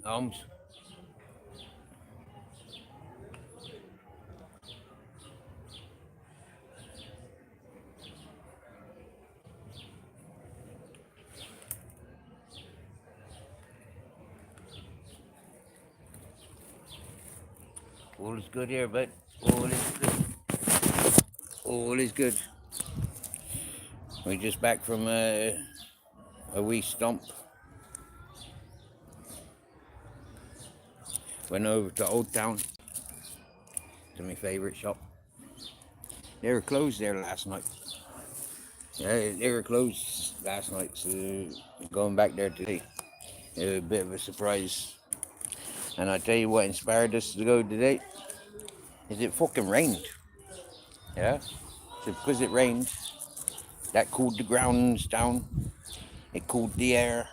Arms. All is good here, but all is good. All is good. We're just back from a wee stomp. Went over to Old Town, to my favourite shop. They were closed there last night. Yeah, they were closed last night, so going back there today. A bit of a surprise. And I tell you what inspired us to go today is it fucking rained. Yeah? So because it rained, that cooled the grounds down. It cooled the air.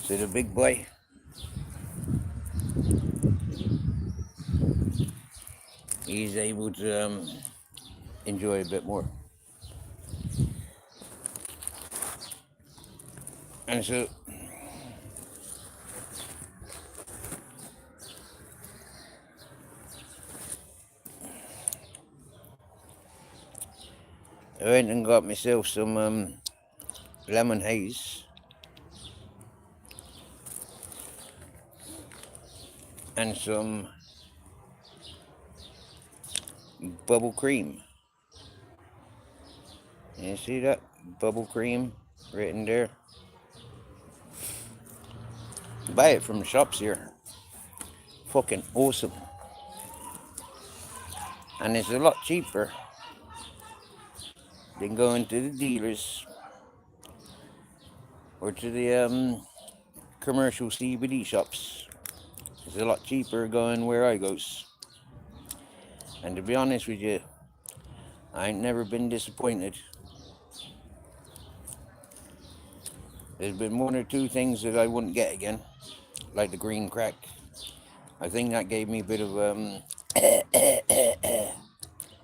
So the big boy, he's able to enjoy a bit more. And so I went and got myself some lemon haze and some bubble cream. You see that? Bubble cream written there. Buy it from the shops here. Fucking awesome. And it's a lot cheaper than going to the dealers or to the commercial CBD shops. It's a lot cheaper going where I goes. And to be honest with you, I ain't never been disappointed. There's been one or two things that I wouldn't get again, like the green crack. I think that gave me a bit of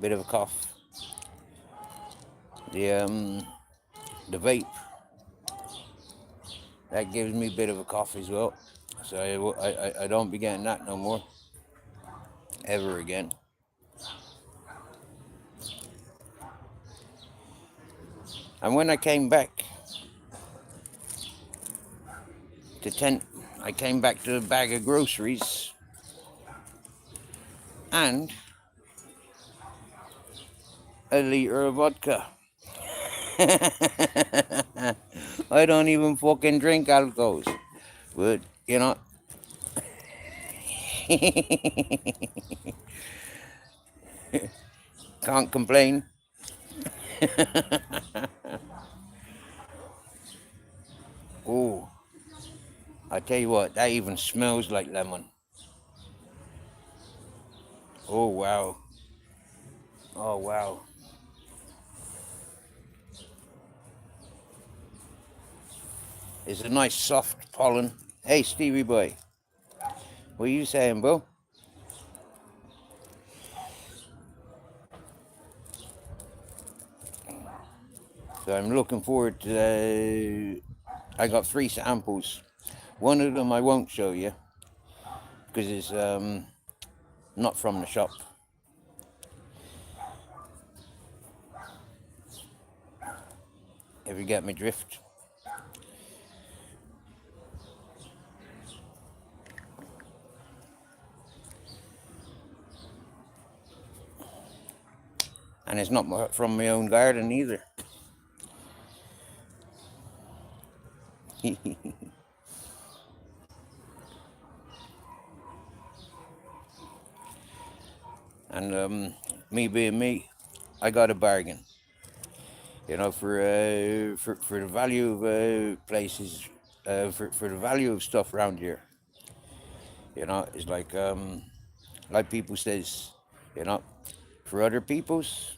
bit of a cough. The vape, that gives me a bit of a cough as well. So I don't be getting that no more, ever again. And when I came back to tent, I came back to a bag of groceries and a liter of vodka. I don't even fucking drink alcohols, but you know, can't complain. Oh, I tell you what, that even smells like lemon. Oh wow. Oh wow. It's a nice soft pollen. Hey Stevie boy, what are you saying, bro? So I'm looking forward to. I got 3 samples. One of them I won't show you because it's not from the shop. If you get me drift. And it's not from my own garden either. And me being me, I got a bargain. You know, for the value of places, for the value of stuff around here. You know, it's like people says, you know, for other people's,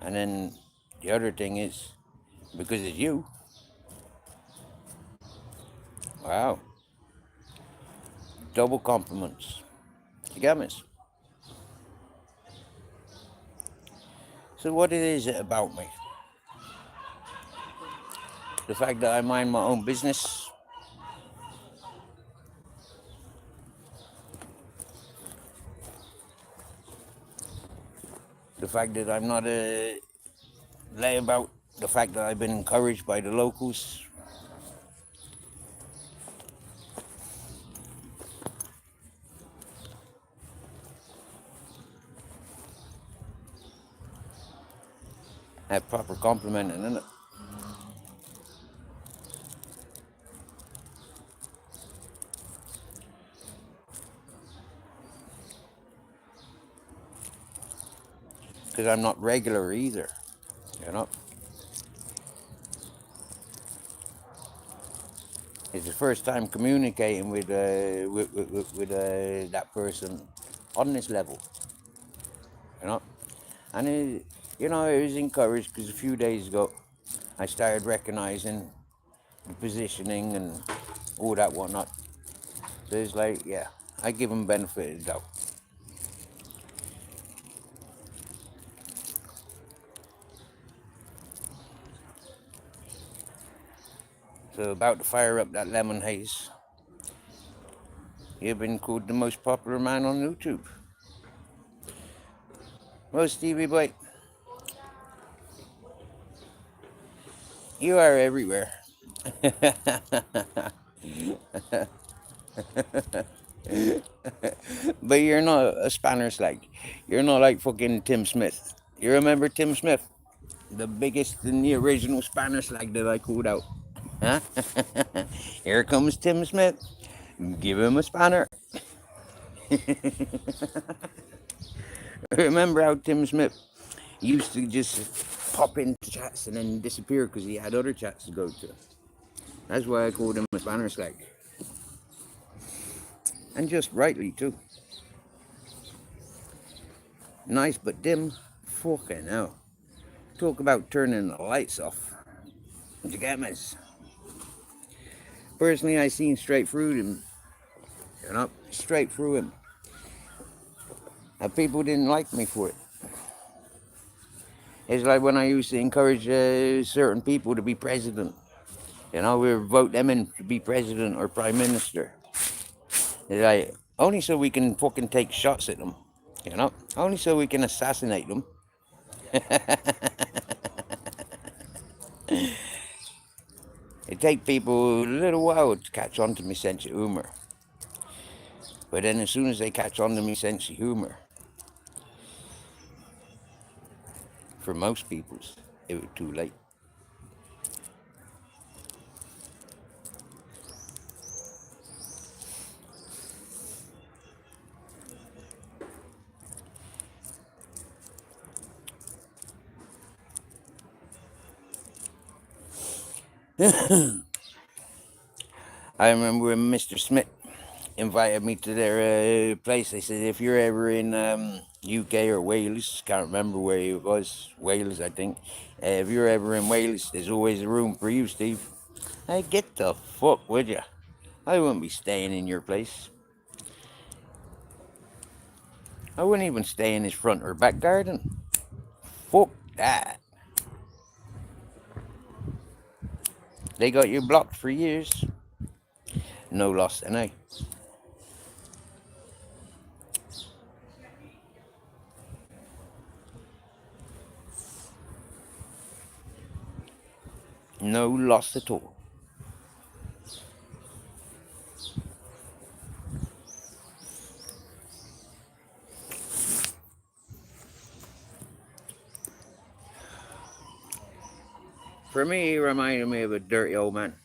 and then the other thing is because it's you. Wow, double compliments. You get me? So what is it about me? The fact that I mind my own business. The fact that I'm not lay about the fact that I've been encouraged by the locals. Have proper complimenting, innit? Because I'm not regular either, you know. It's the first time communicating with that person on this level, you know. And you know, I was encouraged because a few days ago I started recognizing the positioning and all that whatnot. So it's like, yeah, I give them benefit of the doubt. So about to fire up that lemon haze. You've been called the most popular man on YouTube. Well, Stevie boy, you are everywhere. But you're not a spanner slag. You're not like fucking Tim Smith. You remember Tim Smith? The biggest and the original spanner slag that I called out. Huh? Here comes Tim Smith. Give him a spanner. Remember how Tim Smith used to just pop into chats and then disappear because he had other chats to go to? That's why I called him a spanner slag. And just rightly too. Nice but dim. Fucking hell. Talk about turning the lights off. You get me? Personally, I seen straight through him. You know, straight through him. And people didn't like me for it. It's like when I used to encourage certain people to be president. You know, we would vote them in to be president or prime minister. It's like, only so we can fucking take shots at them. You know, only so we can assassinate them. It take people a little while to catch on to my sense of humour. But then as soon as they catch on to my sense of humour, for most people's, it was too late. I remember when Mr. Smith invited me to their place. They said, if you're ever in UK or Wales, can't remember where it was, Wales, I think. If you're ever in Wales, there's always a room for you, Steve. Hey, get the fuck, would you? I wouldn't be staying in your place. I wouldn't even stay in his front or back garden. Fuck that. They got you blocked for years. No loss, and no loss at all. For me, he reminded me of a dirty old man.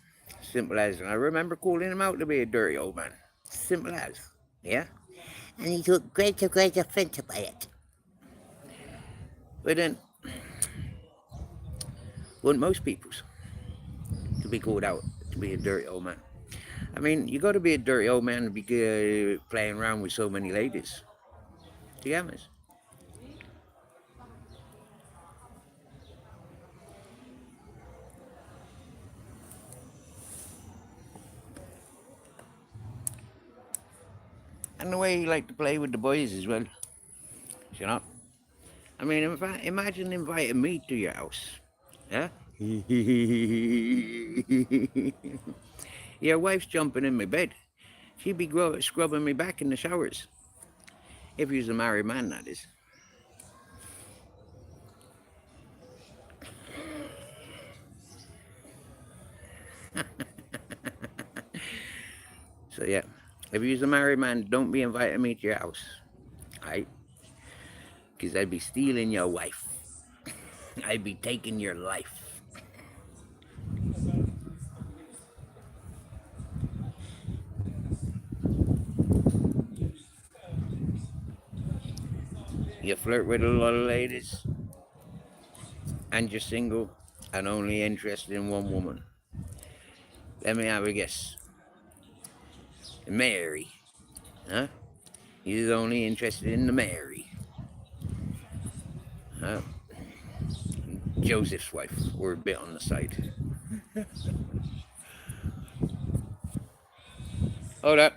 Simple as. And I remember calling him out to be a dirty old man. Simple as. Yeah? And he took great offense by it. But then, wouldn't most people's to be called out to be a dirty old man? I mean, you got to be a dirty old man to be playing around with so many ladies. Do you get me? And the way you like to play with the boys as well. You know? I mean, imagine inviting me to your house. Yeah? Your wife's jumping in my bed. She'd be scrubbing me back in the showers. If you's a married man, that is. So yeah, if you's a married man, don't be inviting me to your house. Alright? Because I'd be stealing your wife. I'd be taking your life. You flirt with a lot of ladies, and you're single, and only interested in one woman. Let me have a guess. Mary. Huh? You're only interested in the Mary. Huh? Joseph's wife. We're a bit on the side. Hold up.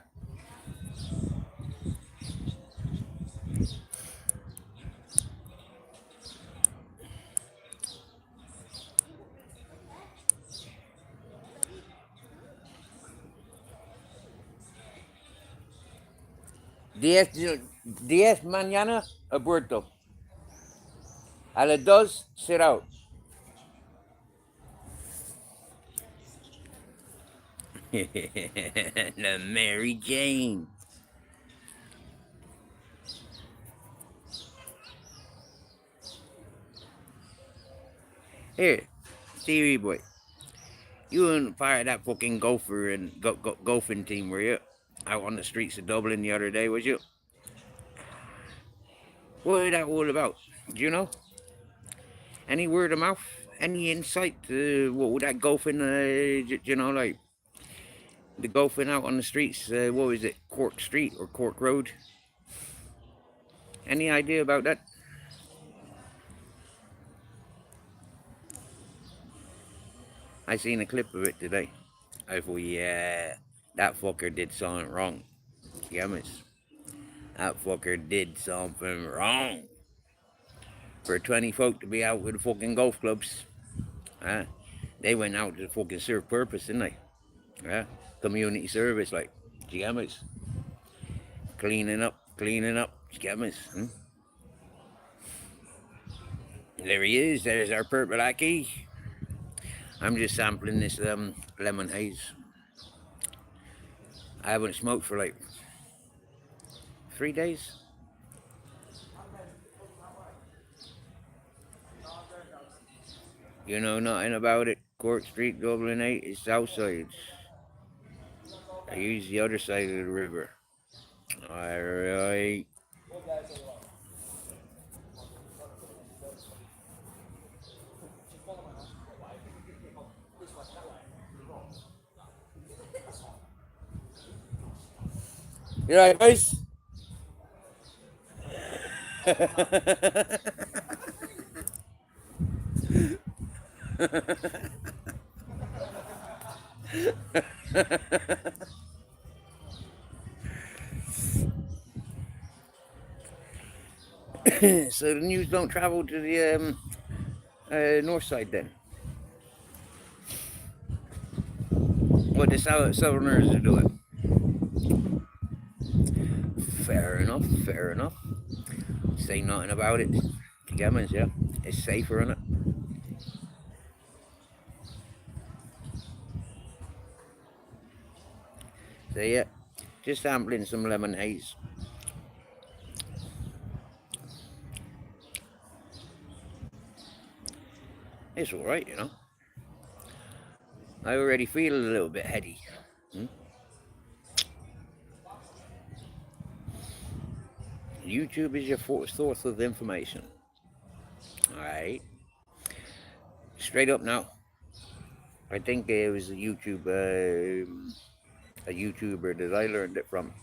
Diez mañana aborto. A las 2 sit out. The Mary Jane. Here, Stevie boy. You weren't part of that fucking golfer and golfing team, were you? Out on the streets of Dublin the other day, was you? What was that all about? Do you know? Any word of mouth? Any insight to what was that golfing, you know, like the golfing out on the streets, what was it, Cork Street or Cork Road? Any idea about that? I seen a clip of it today. I thought, yeah, that fucker did something wrong. Yummies. That fucker did something wrong. For 20 folk to be out with the fucking golf clubs. They went out to fucking serve purpose, didn't they? Community service, like, jammies. Cleaning up, jammies. There he is, there's our purple Aki. I'm just sampling this lemon haze. I haven't smoked for like 3 days. You know nothing about it. Cork Street, Dublin 8 is south side. I use the other side of the river. Alright. You right, guys? So the news don't travel to the north side then? What the southerners are doing? Fair enough, fair enough. Say nothing about it. Gamins, yeah. It's safer, isn't it? So yeah, just sampling some lemon haze. It's alright, you know. I already feel a little bit heady. YouTube is your source of information. Alright. Straight up now. I think it was a YouTuber that I learned it from.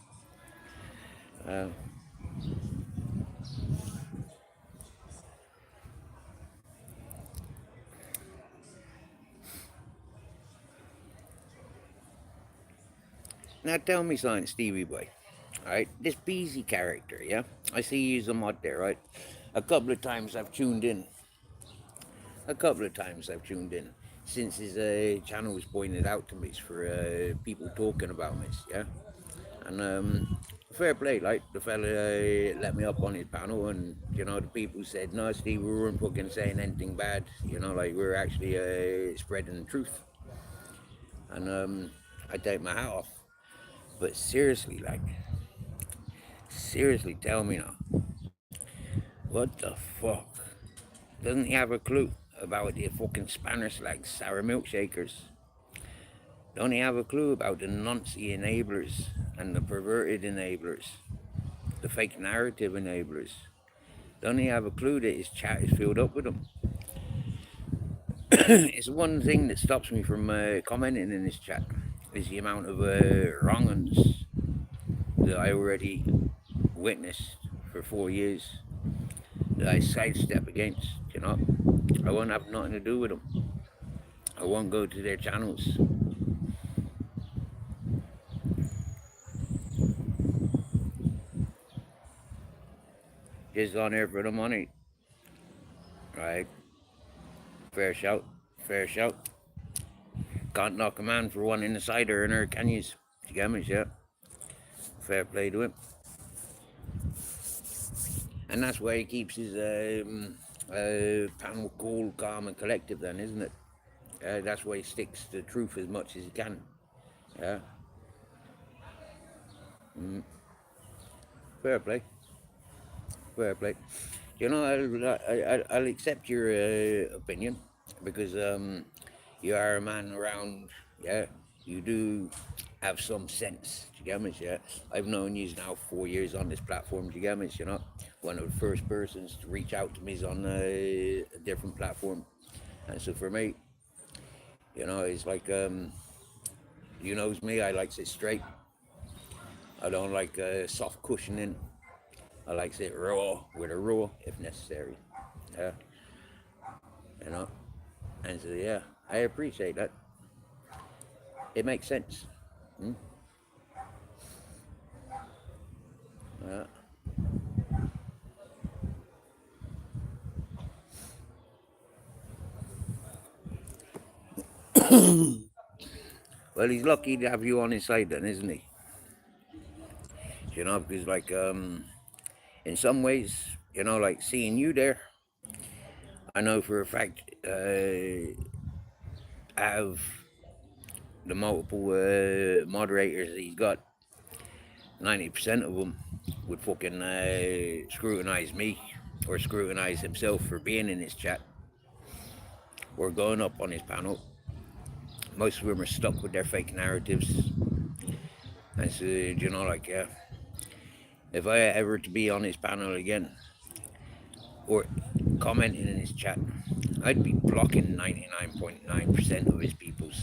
Now tell me something, Stevie boy. Alright, this Beezy character, yeah? I see he's a mod there, right? A couple of times I've tuned in. A couple of times I've tuned in since his channel was pointed out to me for people talking about me, yeah. And fair play, like the fella let me up on his panel, and you know the people said, "No, Steve, we weren't fucking saying anything bad. You know, like we're actually spreading the truth." And I take my hat off. But seriously, like, seriously, tell me now, what the fuck? Doesn't he have a clue about the fucking Spanish like sour milkshakers? Don't he have a clue about the Nazi enablers and the perverted enablers, the fake narrative enablers? Don't he have a clue that his chat is filled up with them? It's one thing that stops me from commenting in this chat is the amount of wrong-uns that I already witnessed for 4 years that I sidestep against, you know. I won't have nothing to do with them. I won't go to their channels. Just on there for the money, right? Fair shout, fair shout. Can't knock a man for one in the cider in her, can you? You get me, yeah? Fair play to him. And that's why he keeps his panel cool, calm and collective then, isn't it? That's why he sticks to the truth as much as he can. Yeah. Fair play. Fair play. You know, I'll accept your opinion because you are a man around, yeah. You do have some sense, do you get me? Yeah. I've known you now 4 years on this platform, do you get me? You know, one of the first persons to reach out to me is on a different platform. And so for me, you know, it's like, you knows me, I like it straight. I don't like soft cushioning. I like it raw, with a raw if necessary. Yeah, you know. And so yeah, I appreciate that. It makes sense. Hmm? Yeah. Well, he's lucky to have you on his side then, isn't he? You know, because like in some ways, you know, like seeing you there, I know for a fact out of the multiple moderators that he's got, 90% of them would fucking scrutinize me or scrutinize himself for being in his chat or going up on his panel. Most of them are stuck with their fake narratives. And so, you know, like, yeah, if I ever to be on his panel again or commenting in his chat, I'd be blocking 99.9% of his people's,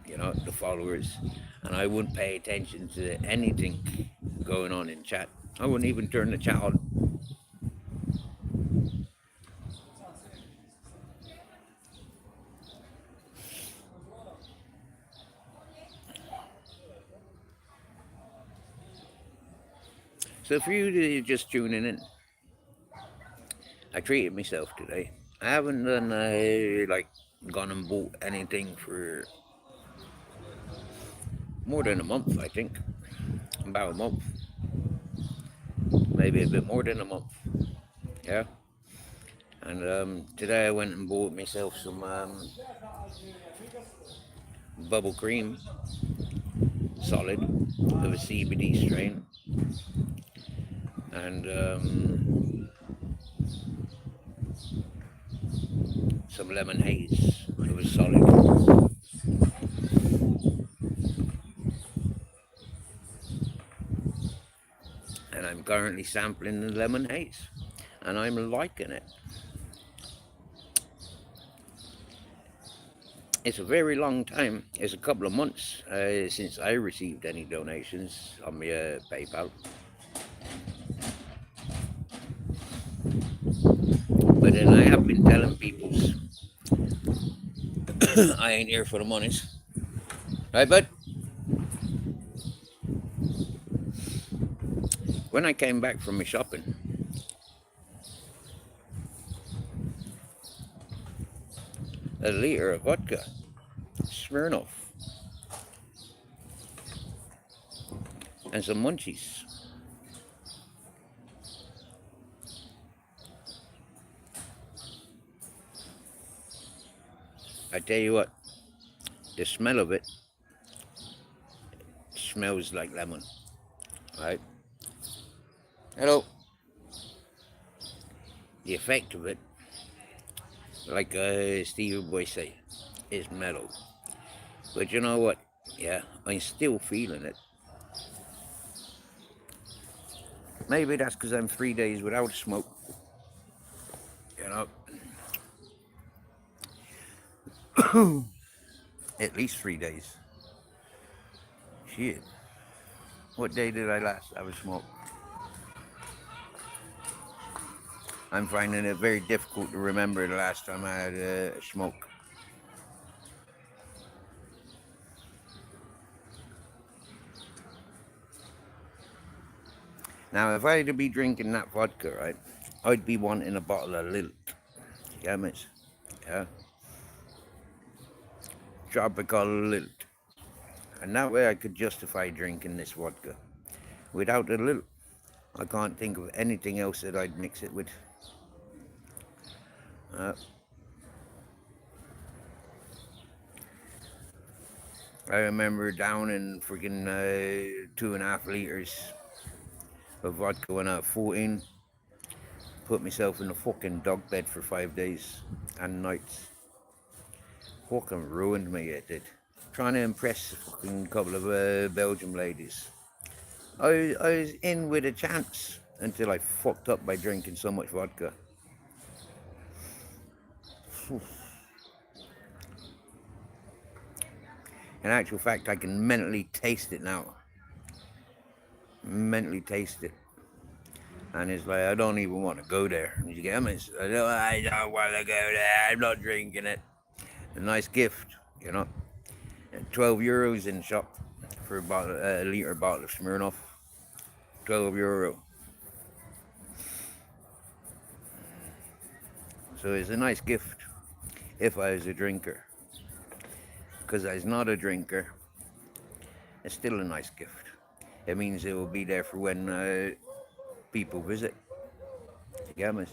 you know, the followers, and I wouldn't pay attention to anything going on in chat. I wouldn't even turn the chat on. So for you to just tuning in, I treated myself today. I haven't done like gone and bought anything for more than a month, I think. About a month. Maybe a bit more than a month. Yeah. And today I went and bought myself some bubble cream, solid, of a CBD strain. And some lemon haze. It was solid. And I'm currently sampling the lemon haze, and I'm liking it. It's a very long time. It's a couple of months since I received any donations on my PayPal. But then I have been telling people I ain't here for the monies. Right, bud? When I came back from my shopping, a liter of vodka, Smirnoff, and some munchies. I tell you what, the smell of it smells like lemon, right? Hello. The effect of it, like Stevie Boy say, is mellow. But you know what? Yeah, I'm still feeling it. Maybe that's because I'm 3 days without smoke. You know, at least 3 days. Shit. What day did I last have a smoke? I'm finding it very difficult to remember the last time I had a smoke. Now, if I had to be drinking that vodka, right, I'd be wanting a bottle of Lilt. Yeah, miss? Yeah. Tropical Lilt. And that way I could justify drinking this vodka. Without the Lilt, I can't think of anything else that I'd mix it with. I remember down in freaking 2.5 liters of vodka when I was 14. Put myself in a fucking dog bed for 5 days and nights. Fucking ruined me, it did. Trying to impress a fucking couple of Belgian ladies. I was in with a chance until I fucked up by drinking so much vodka. In actual fact, I can mentally taste it now. Mentally taste it. And it's like, I don't even want to go there. You get me? I don't want to go there. I'm not drinking it. A nice gift, you know. 12 euros in shop for a litre bottle of Smirnoff. 12 euro. So it's a nice gift if I was a drinker. Because I was not a drinker, it's still a nice gift. It means it will be there for when people visit. You get me?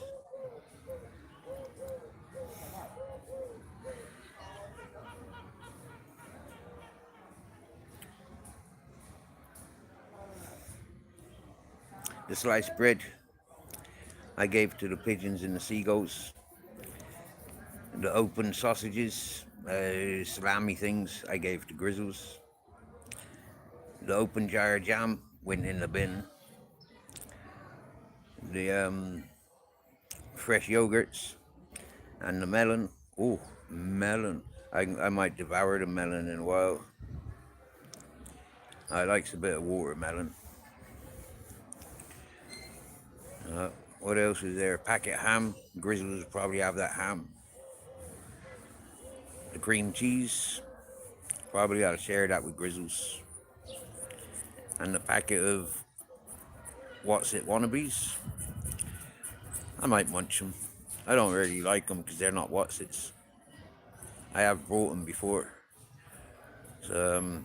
The sliced bread I gave to the pigeons and the seagulls. The open sausages, salami things, I gave to grizzles. The open jar of jam went in the bin. The fresh yogurts and the melon. Oh, melon. I might devour the melon in a while. I likes a bit of watermelon. What else is there? Packet ham. Grizzlies probably have that ham. The cream cheese. Probably ought to share that with Grizzles. And the packet of What's It wannabes. I might munch them. I don't really like them because they're not What's It's. I have brought them before. So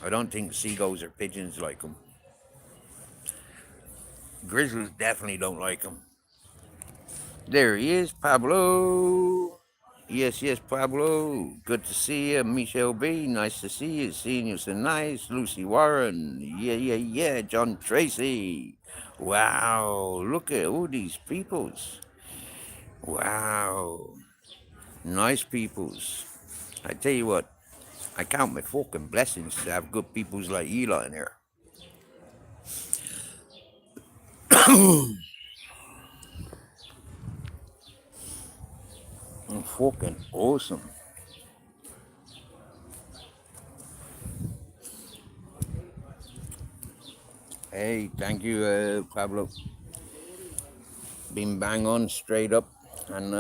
I don't think seagulls or pigeons like them. Grizzlies definitely don't like them. There he is, Pablo. Yes, Pablo. Good to see you. Michelle B. Nice to see you. Seeing you so nice. Lucy Warren. Yeah. John Tracy. Wow. Look at all these peoples. Wow. Nice peoples. I tell you what, I count my fucking blessings to have good peoples like Eli in here. Fucking awesome. Hey, thank you, Pablo. Been bang on, straight up, and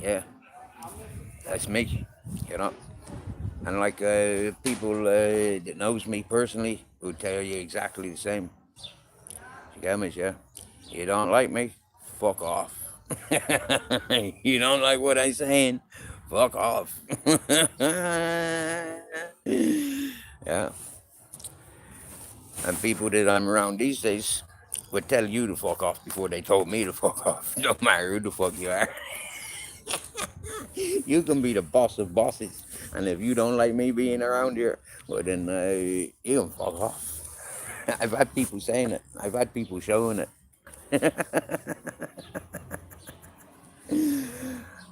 yeah, that's me, you know. And like people that knows me personally will tell you exactly the same. You get me, yeah? You don't like me? Fuck off. You don't like what I'm saying? Fuck off. Yeah. And people that I'm around these days would tell you to fuck off before they told me to fuck off. No matter who the fuck you are. You can be the boss of bosses. And if you don't like me being around here, well then you can fuck off. I've had people saying it. I've had people showing it.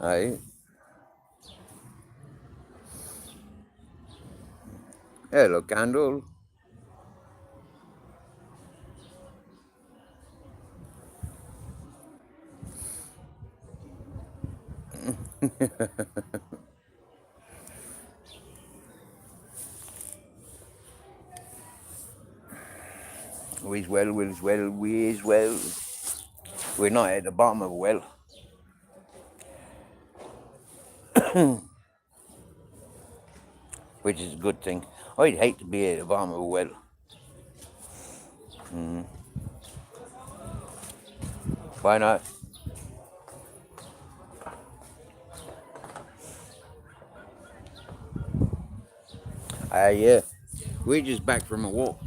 Aye. Hello, Candle. We's well, we's well, we's well. We're not at the bottom of a well. Which is a good thing. I'd hate to be at the bottom of a well. Why not? Yeah. We're just back from a walk.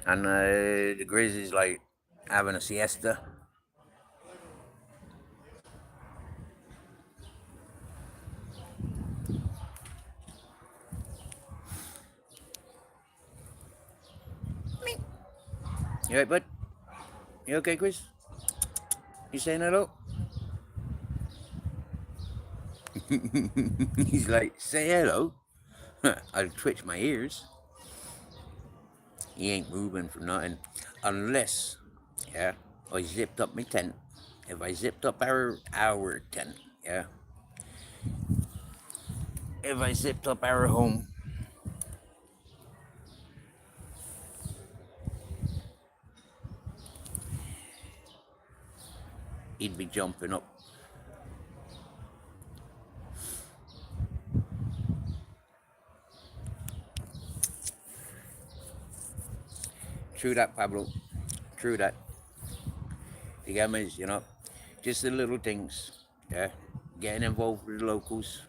And the Grizzlies like having a siesta. You right, bud? You okay, Chris? You saying hello? He's like, say hello. I'll twitch my ears. He ain't moving for nothing. Unless, yeah, I zipped up my tent. If I zipped up our tent, yeah. If I zipped up our home, he'd be jumping up. True that, Pablo. True that. The game is, just the little things, yeah. Getting involved with the locals,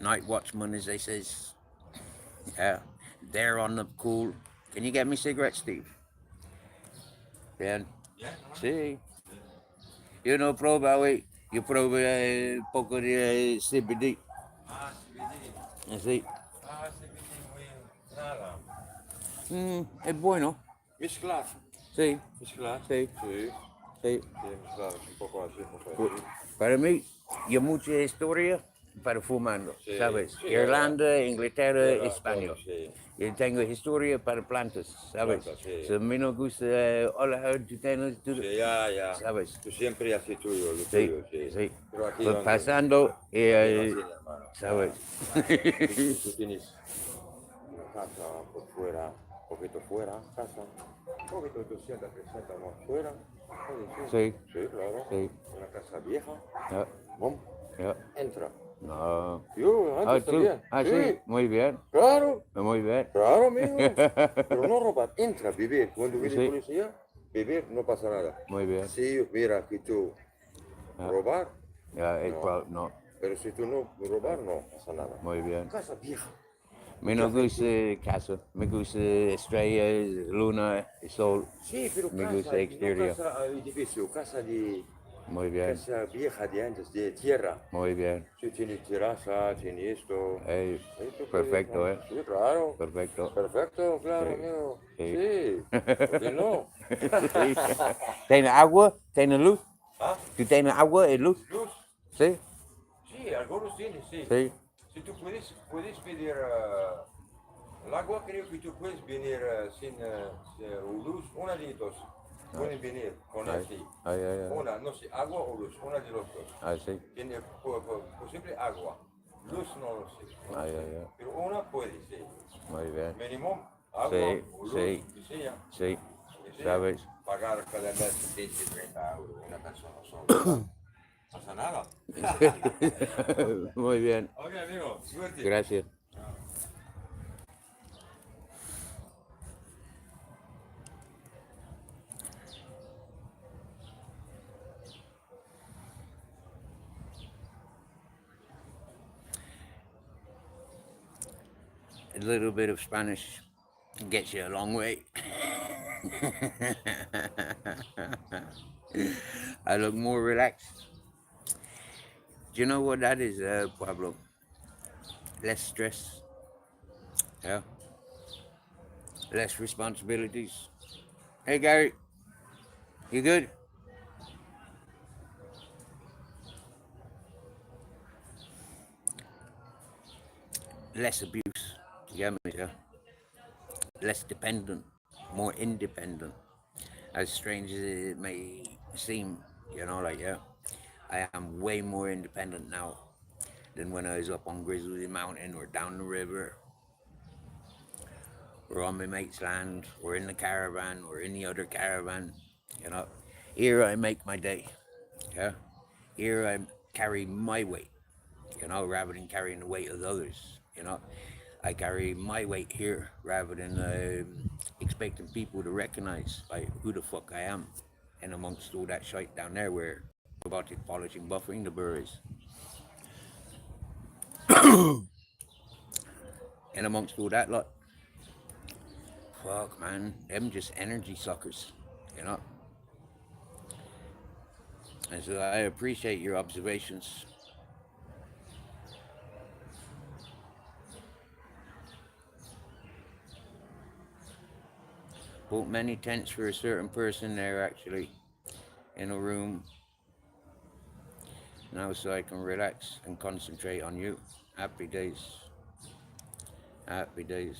Night watchman, as they says, yeah. They're on the cool. Can you get me cigarettes, Steve? Bien. Yeah. Sí. Yo no proba, güey. Yo probé un poco de CBD. Ah, CBD. Sí. Ah, CBD muy nada. Es bueno. Mezclar. Sí. Mezclar. Sí. Sí. Sí. Sí, mezclar un poco así, un poco así. Para mí, yo mucha historia para fumando, Sí, ¿sabes? sí, Irlanda, Inglaterra, Era España. todo, sí. Yo tengo historia para plantas, ¿sabes? Plantas, sí. So, a mí no gusta, hola, tú tienes, tú, Sí, ya. ¿sabes? Tú siempre haces tuyo, lo Sí, tuyo, sí. sí. Pero aquí Pues donde... pasando, aquí no así, hermano. ¿sabes? Tú tienes una casa por fuera, un poquito fuera, casa, un poquito 200, 300 más fuera. Sí. Sí, claro. Sí. Una casa vieja. Ya, Bom, ya. entra. No. Yo, antes tú. también. Sí, muy bien. Claro, Muy bien. claro, amigo. Pero no robar, entra, vivir. Cuando viene Sí. policía, vivir, no pasa nada. Muy bien. Si mira que tú robar, Ya, no. no. Pero si tú no robar, no pasa nada. Muy bien. Casa vieja. Me no gusta casa, me gusta estrellas, luna, sol. Sí, pero Me casa, gusta exterior. no casa edificio, casa de... Muy bien, Casa vieja de antes, de tierra. muy bien. Sí, tiene terraza, tiene esto. Hey, Sí, tú perfecto, puedes, Sí, claro. Perfecto. Perfecto, claro, Sí. amigo. Sí. Sí. ¿Por qué no? Sí. ¿Tiene agua? ¿Tiene luz? ¿Ah? ¿Tú tienes agua y luz? Luz. Sí, Sí, algunos tienen, sí. sí. Si tú puedes pedir el agua, creo que tú puedes venir sin luz, una de dos. Pueden venir con así. Ay. Una, no sé, agua o luz, una de los dos. Ah, sí. Tiene posible agua. Luz no lo sé. Ay. Pero una puede, sí. Muy bien. Mínimo, agua Sí, o luz, sí. que sea. Sí, Que sea. sabes. Pagar cada mes 20, 30 euros una persona sola. No pasa nada. Muy bien. Ok, amigo, suerte. Gracias. A little bit of Spanish gets you a long way. I look more relaxed. Do you know what that is, Pablo? Less stress, yeah, less responsibilities. Hey, Gary, you good? Less abuse, you get me, yeah? Less dependent, more independent. As strange as it may seem, like, yeah, I am way more independent now than when I was up on Grizzly Mountain or down the river or on my mate's land or in the caravan or in the other caravan, you know. Here I make my day, yeah. Here I carry my weight, rather than carrying the weight of others, I carry my weight here rather than expecting people to recognize like who the fuck I am, and amongst all that shite down there where robotic polishing buffering the burrs, and amongst all that lot, fuck man, them just energy suckers, you know. And so I appreciate your observations. Bought many tents for a certain person there actually in a room now so I can relax and concentrate on you. Happy days. Happy days.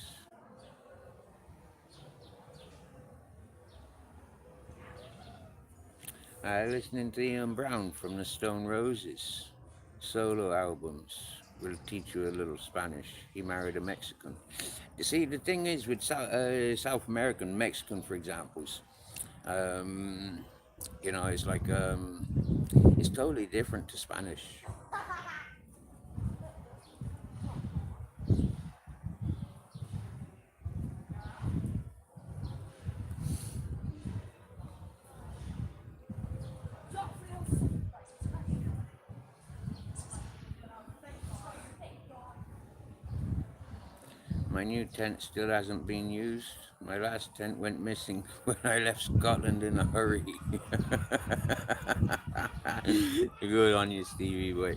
Listening to Ian Brown from the Stone Roses solo albums will teach you a little Spanish. He married a Mexican. You see, the thing is with South American, Mexican, for examples, it's like it's totally different to Spanish. My new tent still hasn't been used. My last tent went missing when I left Scotland in a hurry. Good on you, Stevie boy.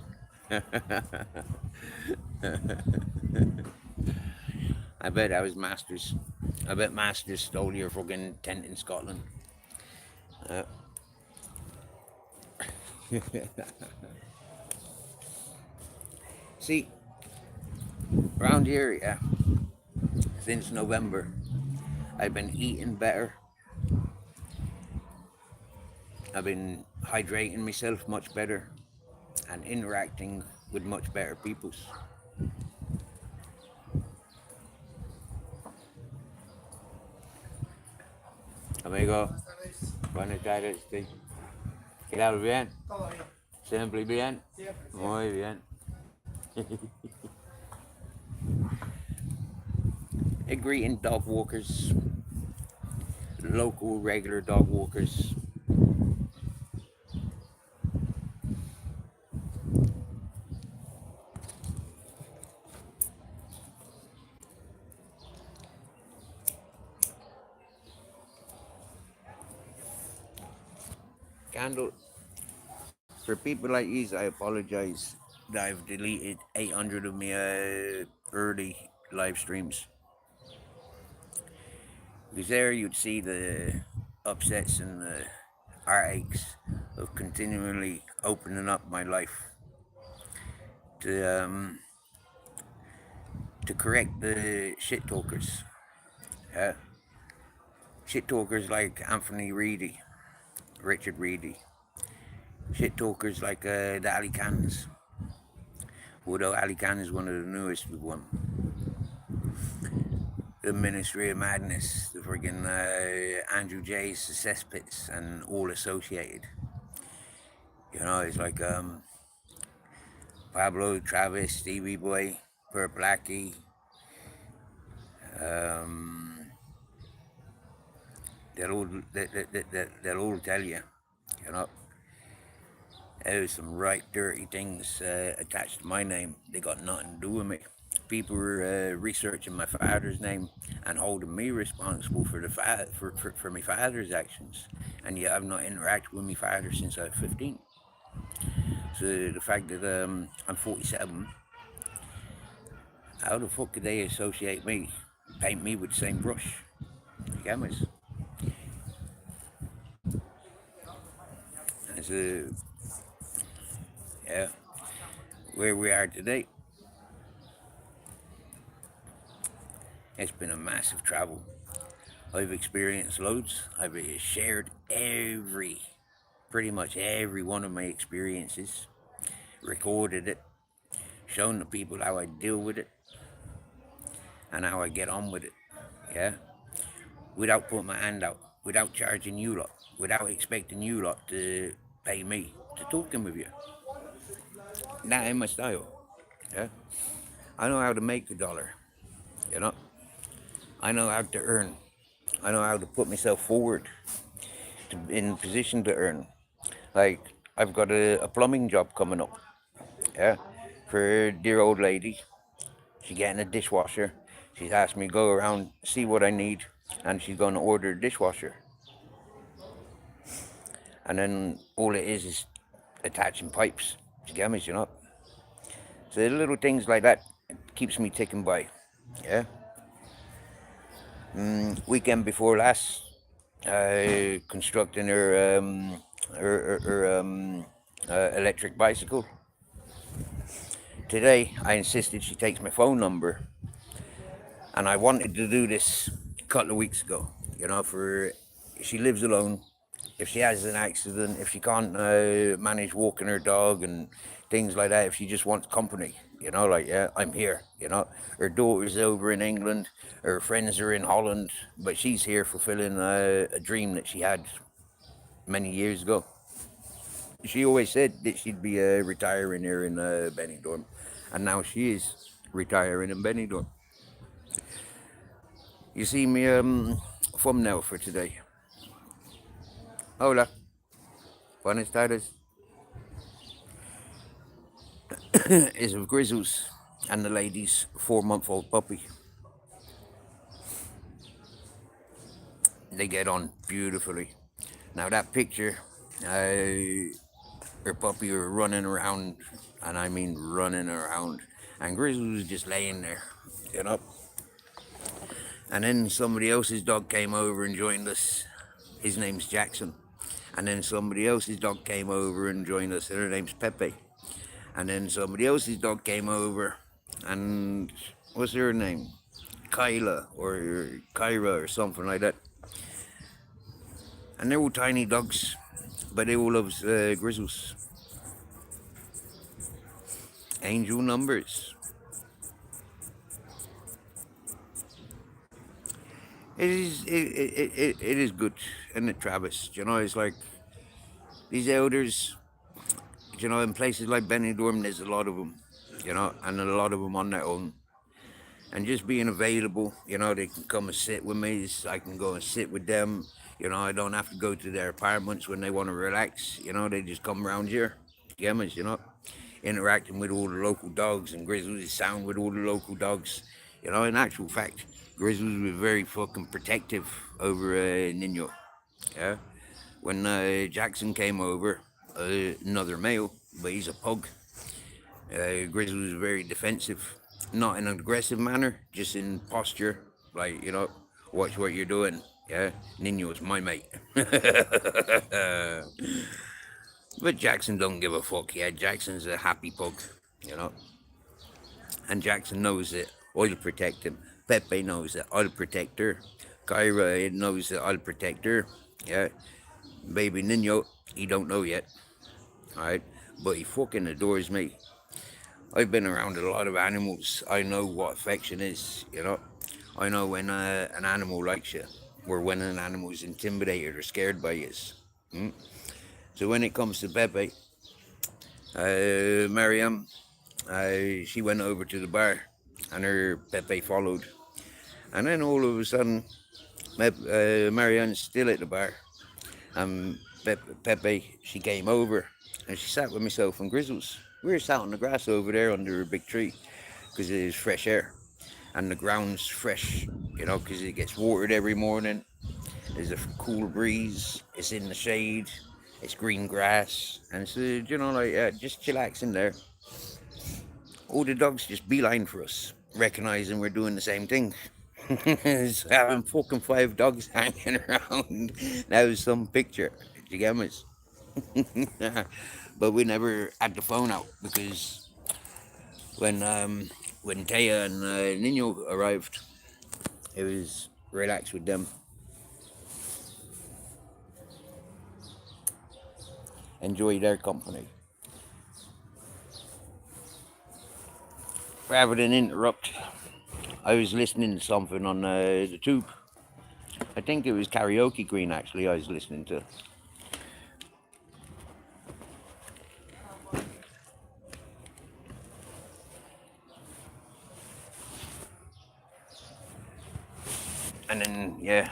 I bet that was Masters. I bet Masters stole your fucking tent in Scotland. See, around here, yeah, since November, I've been eating better. I've been hydrating myself much better and interacting with much better peoples. Amigo, buenas tardes. ¿Qué tal? ¿Bien? Todo bien. ¿Siempre bien? Siempre, siempre. Muy bien. Greeting dog walkers, local regular dog walkers. Candle. For people like these, I apologize that I've deleted 800 of my early live streams. Because there you'd see the upsets and the heartaches of continually opening up my life to correct the shit talkers. Shit talkers like Anthony Reedy, Richard Reedy. Shit talkers like the Ali Khans. Although Ali Khan is one of the newest one. The Ministry of Madness, the friggin' Andrew J's, the Cesspits, and all associated. It's like Pablo, Travis, Stevie Boy, Purp Blackie, they'll all tell you, there's some right dirty things attached to my name. They got nothing to do with me. people were researching my father's name and holding me responsible for for my father's actions, and yet I've not interacted with my father since I was 15. So the fact that I'm 47, how the fuck could they associate me, paint me with the same brush? You get me? And so, yeah, where we are today, it's been a massive travel. I've experienced loads. I've shared pretty much every one of my experiences, recorded it, shown the people how I deal with it, and how I get on with it. Yeah, without putting my hand out, without charging you lot, without expecting you lot to pay me to talking with you. That ain't my style. Yeah, I know how to make a dollar. You know, I know how to earn. I know how to put myself forward in a position to earn. Like, I've got a plumbing job coming up, yeah, for a dear old lady. She's getting a dishwasher. She's asked me to go around, see what I need, and she's going to order a dishwasher. And then all it is attaching pipes. You get me, you know? So the little things like that keeps me ticking by, yeah? Weekend before last, constructing her electric bicycle. Today, I insisted she takes my phone number, and I wanted to do this a couple of weeks ago. You know, she lives alone. If she has an accident, if she can't manage walking her dog and things like that, if she just wants company, you know, like, yeah, I'm here. You know, her daughter's over in England, her friends are in Holland, but she's here fulfilling a dream that she had many years ago. She always said that she'd be retiring here in Benidorm, and now she is retiring in Benidorm. You see me thumbnail for today. Hola, buenas tardes. Is of Grizzles and the lady's 4-month-old puppy. They get on beautifully. Now that picture, her puppy were running around, and I mean running around, and Grizzles was just laying there, you know. And then somebody else's dog came over and joined us. His name's Jackson. And then somebody else's dog came over and joined us, and her name's Pepe. And then somebody else's dog came over, and what's her name? Kyla or Kyra or something like that. And they're all tiny dogs, but they all love Grizzles. Angel numbers. It is good, isn't it, Travis? You know, it's like these elders, you know, in places like Benidorm, there's a lot of them, you know, and a lot of them on their own. And just being available, you know, they can come and sit with me. I can go and sit with them. You know, I don't have to go to their apartments when they want to relax. You know, they just come around here, Gemmas, you know, interacting with all the local dogs, and Grizzles is sound with all the local dogs. You know, in actual fact, Grizzles were very fucking protective over Nino. Yeah, when Jackson came over, another male, but he's a pug. Grizzles was very defensive, not in an aggressive manner, just in posture, like, you know, watch what you're doing. Yeah, Nino's my mate. But Jackson don't give a fuck. Yeah, Jackson's a happy pug, you know. And Jackson knows that I'll protect him. Pepe knows that I'll protect her. Kyra knows that I'll protect her. Yeah. Baby Nino, he don't know yet. Alright. But he fucking adores me. I've been around a lot of animals. I know what affection is, you know. I know when an animal likes you, or when an animal is intimidated or scared by you. So when it comes to Pepe, Mariam, she went over to the bar, and her Pepe followed. And then all of a sudden, Marianne's still at the bar, and Pepe, she came over, and she sat with myself and Grizzles. We were sat on the grass over there under a big tree. because it is fresh air, and the ground's fresh, you know, because it gets watered every morning. There's a cool breeze. It's in the shade. It's green grass, and so you know, like just chillaxing there. All the dogs just beeline for us, recognizing we're doing the same thing. It's having fucking 5 dogs hanging around. That was some picture. Did you get me? But we never had the phone out because when Taya and Nino arrived, it was relaxed with them. Enjoy their company. Rather than interrupt, I was listening to something on the tube. I think it was Karaoke Green actually I was listening to. And then yeah,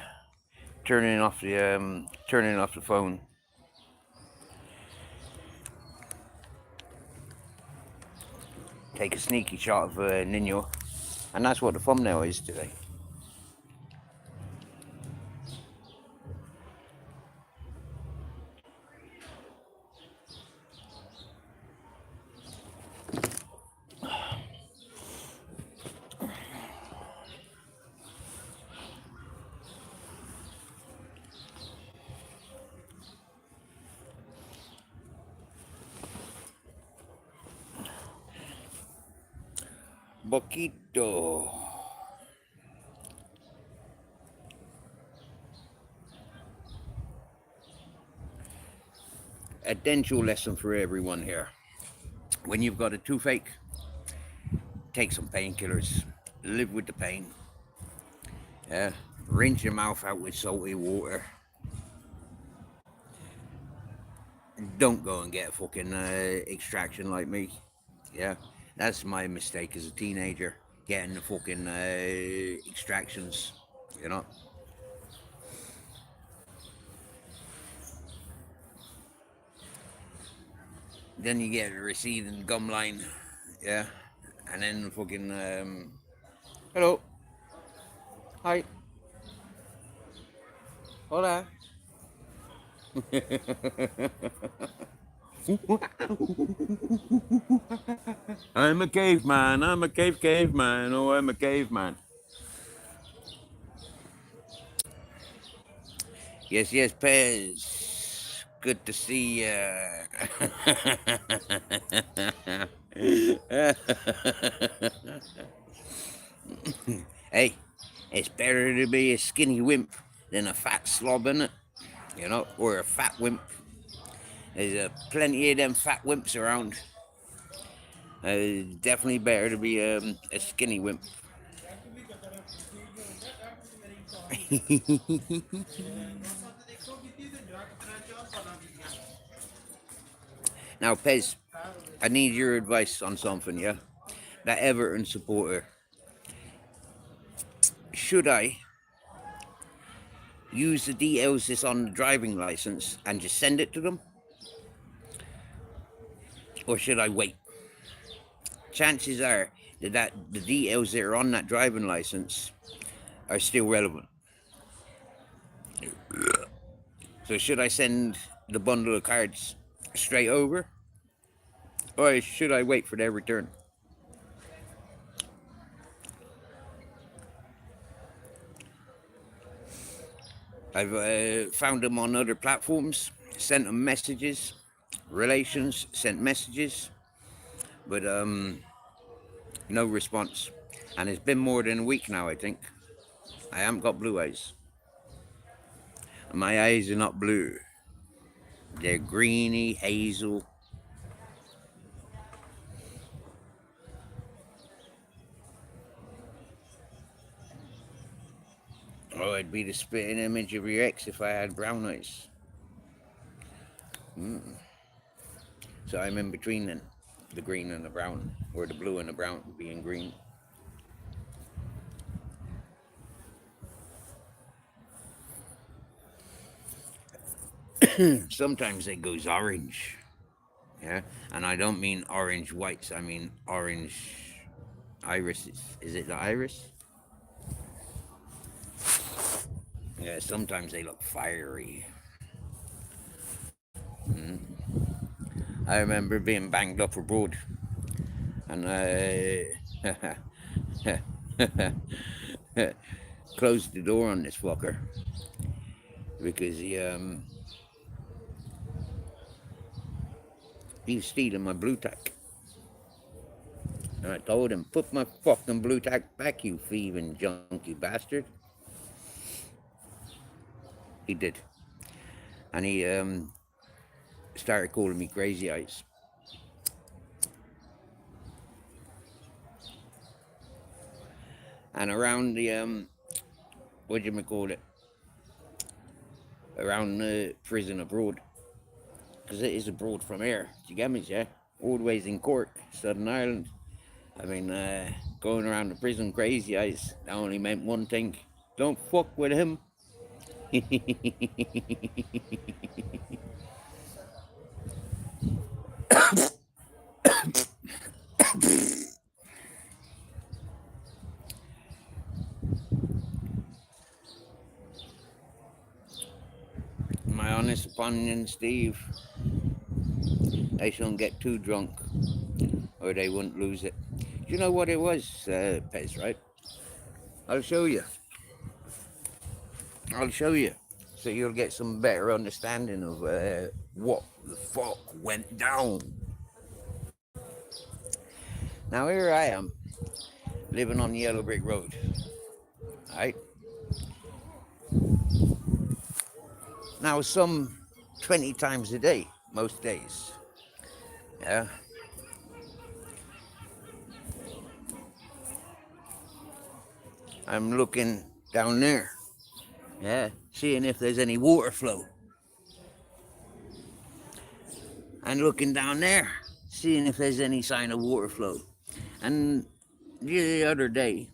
turning off the phone. Take a sneaky shot of Nino, and that's what the thumbnail is today. Boquito. A dental lesson for everyone here. When you've got a toothache, take some painkillers. Live with the pain. Yeah. Rinse your mouth out with salty water. Don't go and get a fucking extraction like me. Yeah. That's my mistake as a teenager. Getting the fucking extractions. You know. Then you get a receding gum line. Yeah. And then fucking hello. Hi. Hola. I'm a caveman. I'm a caveman. Oh, I'm a caveman. Yes, yes, Pez. Good to see ya. Hey, it's better to be a skinny wimp than a fat slob, innit? You know, or a fat wimp. There's plenty of them fat wimps around. Definitely better to be a skinny wimp. Now, Pez, I need your advice on something, yeah? That Everton supporter. Should I use the details that's on the driving license and just send it to them? Or should I wait? Chances are that the details that are on that driving license are still relevant. So should I send the bundle of cards straight over? Or should I wait for their return? I've found them on other platforms, sent them messages, relations, sent messages, but no response. And it's been more than a week now, I think. I haven't got blue eyes. My eyes are not blue. They're greeny, hazel. Oh, I'd be the spitting image of your ex if I had brown eyes. So I'm in between then. The green and the brown. Or the blue and the brown being green. Sometimes it goes orange. Yeah, and I don't mean orange whites, I mean orange Iris. Is it the iris? Yeah, sometimes they look fiery. I remember being banged up abroad, and I closed the door on this fucker because he was stealing my blue tack. And I told him, put my fucking blue tack back, you thieving junkie bastard. He did. And he started calling me Crazy Eyes. And around the, what do you call it? Around the prison abroad. Because it is abroad from here. Do you get me, yeah? All the ways in Cork, Southern Ireland. I mean, going around the prison Crazy Eyes, that only meant one thing. Don't fuck with him. My honest opinion, Steve, they shouldn't get too drunk or they wouldn't lose it. Do you know what it was, Pez, right? I'll show you. I'll show you. So you'll get some better understanding of what the fuck went down. Now here I am, living on the Yellow Brick Road. Right? Now some 20 times a day, most days. Yeah. I'm looking down there. Yeah, seeing if there's any water flow. And looking down there, seeing if there's any sign of water flow. And the other day,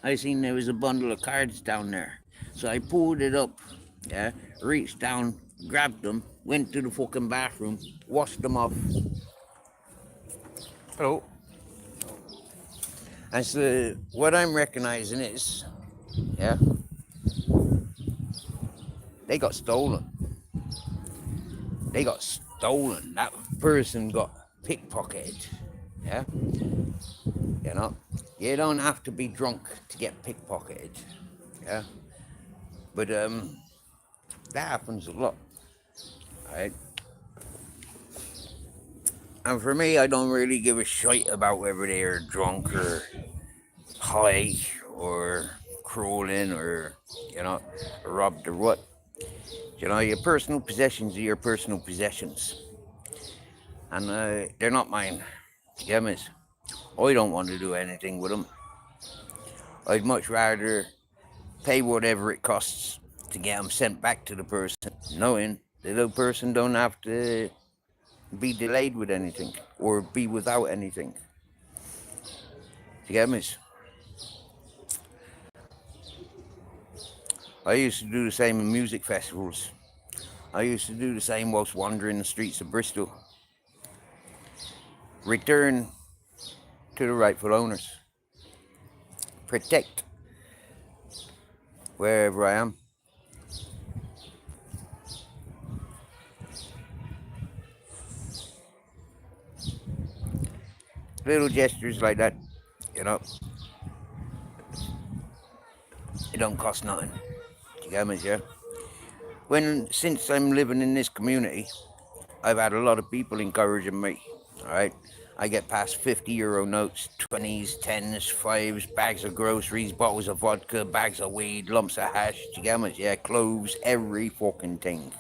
I seen there was a bundle of cards down there. So I pulled it up, yeah, reached down, grabbed them, went to the fucking bathroom, washed them off. Hello. And so what I'm recognizing is, yeah, they got stolen. They got stolen. That person got pickpocketed. Yeah? You know? You don't have to be drunk to get pickpocketed. Yeah? But that happens a lot. Right? And for me, I don't really give a shit about whether they're drunk or high or crawling or, you know, robbed or what. You know, your personal possessions are your personal possessions. And they're not mine. You get me? I don't want to do anything with them. I'd much rather pay whatever it costs to get them sent back to the person, knowing the little person don't have to be delayed with anything or be without anything. You get me? I used to do the same in music festivals. I used to do the same whilst wandering the streets of Bristol. Return to the rightful owners. Protect wherever I am. Little gestures like that, you know, it don't cost nothing. You get me, yeah? Since I'm living in this community, I've had a lot of people encouraging me, alright? I get past €50 notes, 20s, 10s, 5s, bags of groceries, bottles of vodka, bags of weed, lumps of hash, you get me, yeah? Cloves, every fucking thing.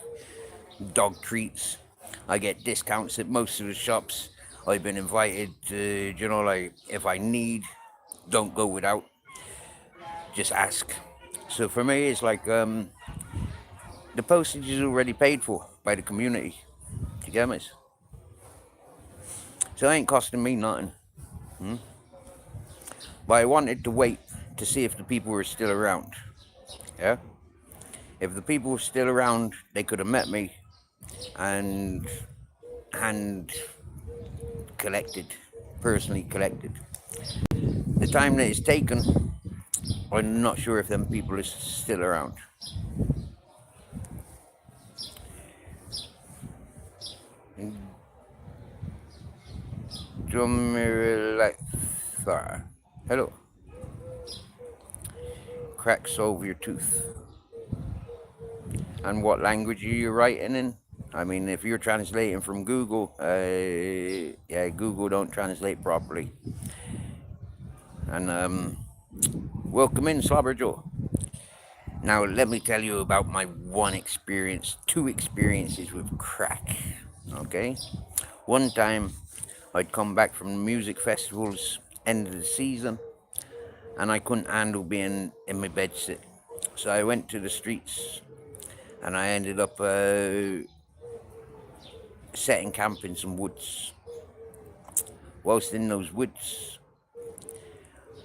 Dog treats. I get discounts at most of the shops. I've been invited to, you know, like, if I need, don't go without. Just ask. So for me, it's like, the postage is already paid for by the community. You get me? So it ain't costing me nothing. But I wanted to wait to see if the people were still around. Yeah? If the people were still around, they could have met me and collected, personally collected. the time that it's taken, I'm not sure if them people is still around. Hello. Crack solve your tooth. And what language are you writing in? I mean, if you're translating from Google, yeah, Google don't translate properly. And welcome in, Slobber Joe. Now, let me tell you about my two experiences with crack. Okay, one time I'd come back from the music festivals, end of the season, and I couldn't handle being in my bed sit. So I went to the streets, and I ended up setting camp in some woods. Whilst in those woods,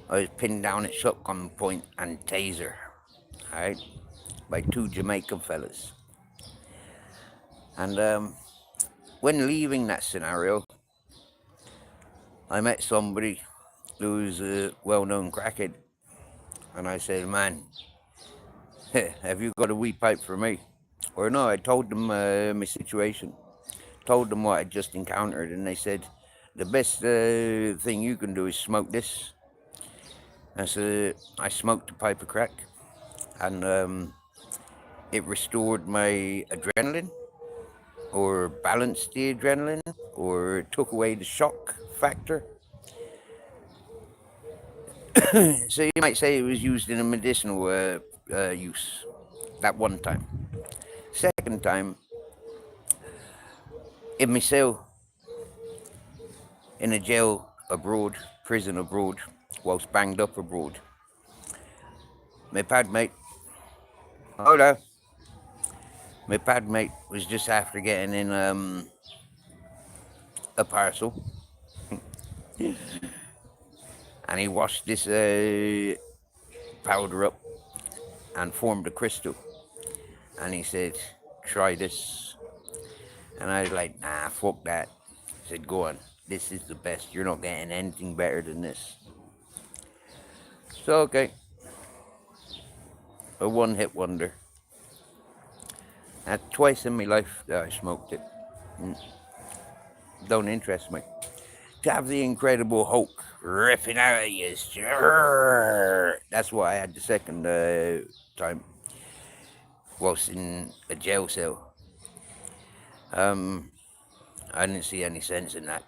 I was pinned down at shotgun point and taser, alright, by two Jamaican fellas. And when leaving that scenario, I met somebody who was a well-known crackhead, and I said, "Man, have you got a wee pipe for me?" Or no, I told them my situation, told them what I just encountered, and they said, "The best thing you can do is smoke this." And so I smoked a pipe of crack, and it restored my adrenaline, or balanced the adrenaline, or took away the shock factor. So you might say it was used in a medicinal use that one time. Second time, in my cell, in a jail abroad, prison abroad, whilst banged up abroad, my pad mate, hola, my pad mate was just after getting in a parcel, and he washed this powder up and formed a crystal, and he said, "Try this." And I was like, "Nah, fuck that." He said, "Go on, this is the best, you're not getting anything better than this." So okay, a one-hit wonder. That's twice in my life that I smoked it. Don't interest me. To have the Incredible Hulk ripping out at you, that's what I had the second time, whilst in a jail cell. I didn't see any sense in that.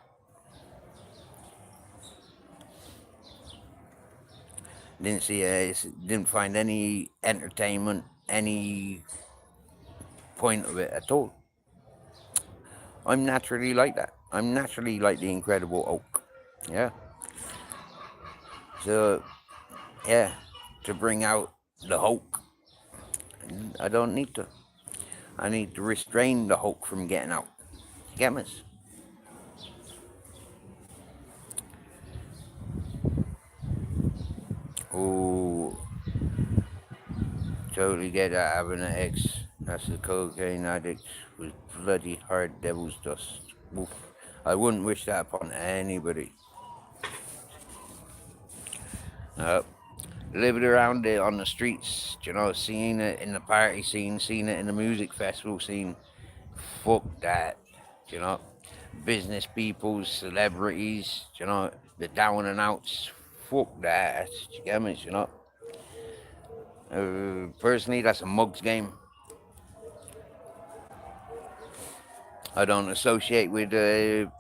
Didn't find any entertainment, any point of it at all. I'm naturally like that. I'm naturally like the Incredible Hulk. Yeah. So, yeah, to bring out the Hulk, I don't need to. I need to restrain the Hulk from getting out. Get me? Oh, totally get that having an ex. That's the cocaine addict with bloody hard devil's dust. Oof. I wouldn't wish that upon anybody. Living around it on the streets, seeing it in the party scene, seeing it in the music festival scene. Fuck that, Business people, celebrities, the down and outs. Fuck that, you get me, Personally, that's a mugs game. I don't associate with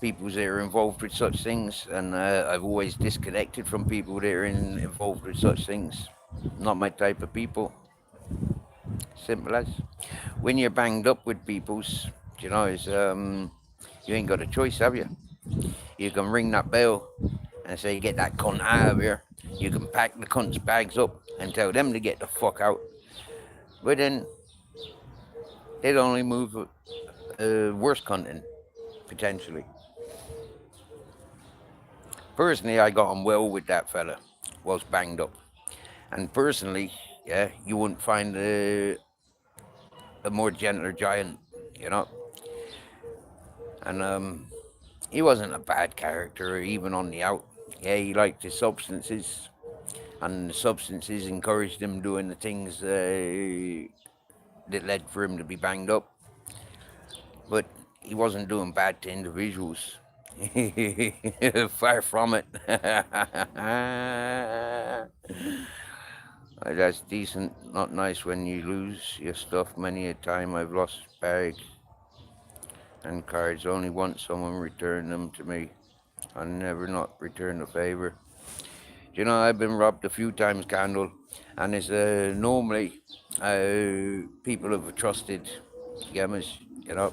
people that are involved with such things, and I've always disconnected from people that are involved with such things. Not my type of people. Simple as. When you're banged up with people's, it's, you ain't got a choice, have you? You can ring that bell and say, "Get that cunt out of here." You can pack the cunt's bags up and tell them to get the fuck out. But then they'd only move worse cunting, potentially. Personally, I got on well with that fella whilst banged up. And personally, yeah, you wouldn't find a more gentler giant, And he wasn't a bad character, even on the out. Yeah, he liked the substances, and the substances encouraged him doing the things that led for him to be banged up. But he wasn't doing bad to individuals. Far from it. That's decent, not nice when you lose your stuff. Many a time I've lost bags and cards. Only once someone returned them to me. I never not return the favor. You know, I've been robbed a few times, Candle, and it's normally people have trusted scammers, you know,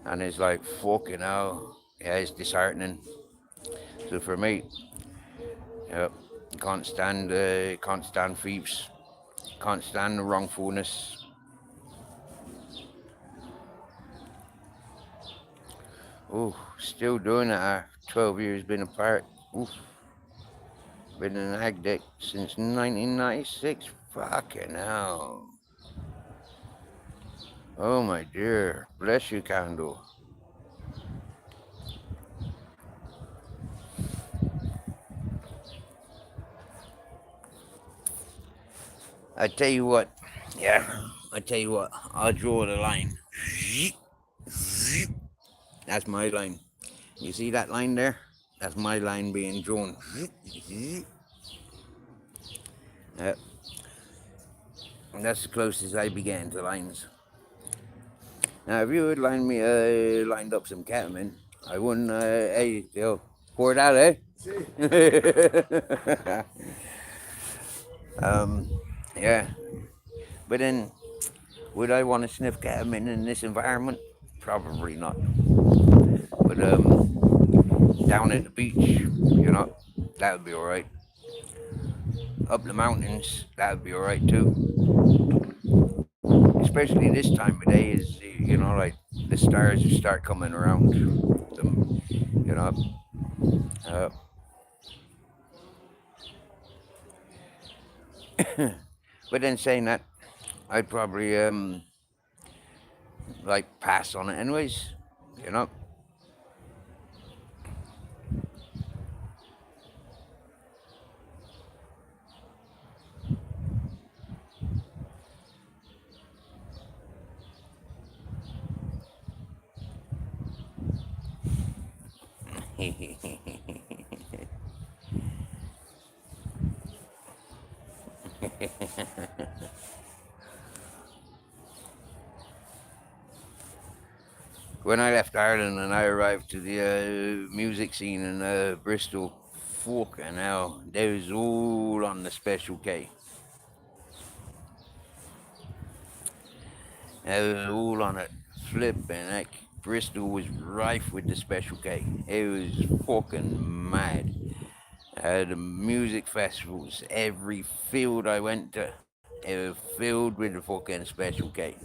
and it's like fucking hell. Yeah, it's disheartening. So for me, yeah, can't stand thieves, can't stand the wrongfulness. Oh, still doing it after 12 years been apart. Oof. Been an addict since 1996. Fucking hell. Oh my dear. Bless you, Candle. I tell you what. Yeah. I tell you what. I'll draw the line. That's my line. You see that line there? That's my line being drawn. Yep. And that's the closest I be getting to lines. Now, if you had lined up some ketamine, I wouldn't, hey, yo, pour it out, eh? Yeah. But then, would I want to sniff ketamine in this environment? Probably not. But down at the beach, you know, that would be alright. Up the mountains, that would be alright too. Especially this time of day is, you know, like the stars start coming around them, you know. Uh, but then saying that, I'd probably like pass on it anyways, you know. When I left Ireland and I arrived to the music scene in Bristol, fucking hell, they was all on the Special K. They was all on it, flipping heck. Bristol was rife with the Special K. It was fucking mad. The music festivals, every field I went to, it was filled with the fucking Special K.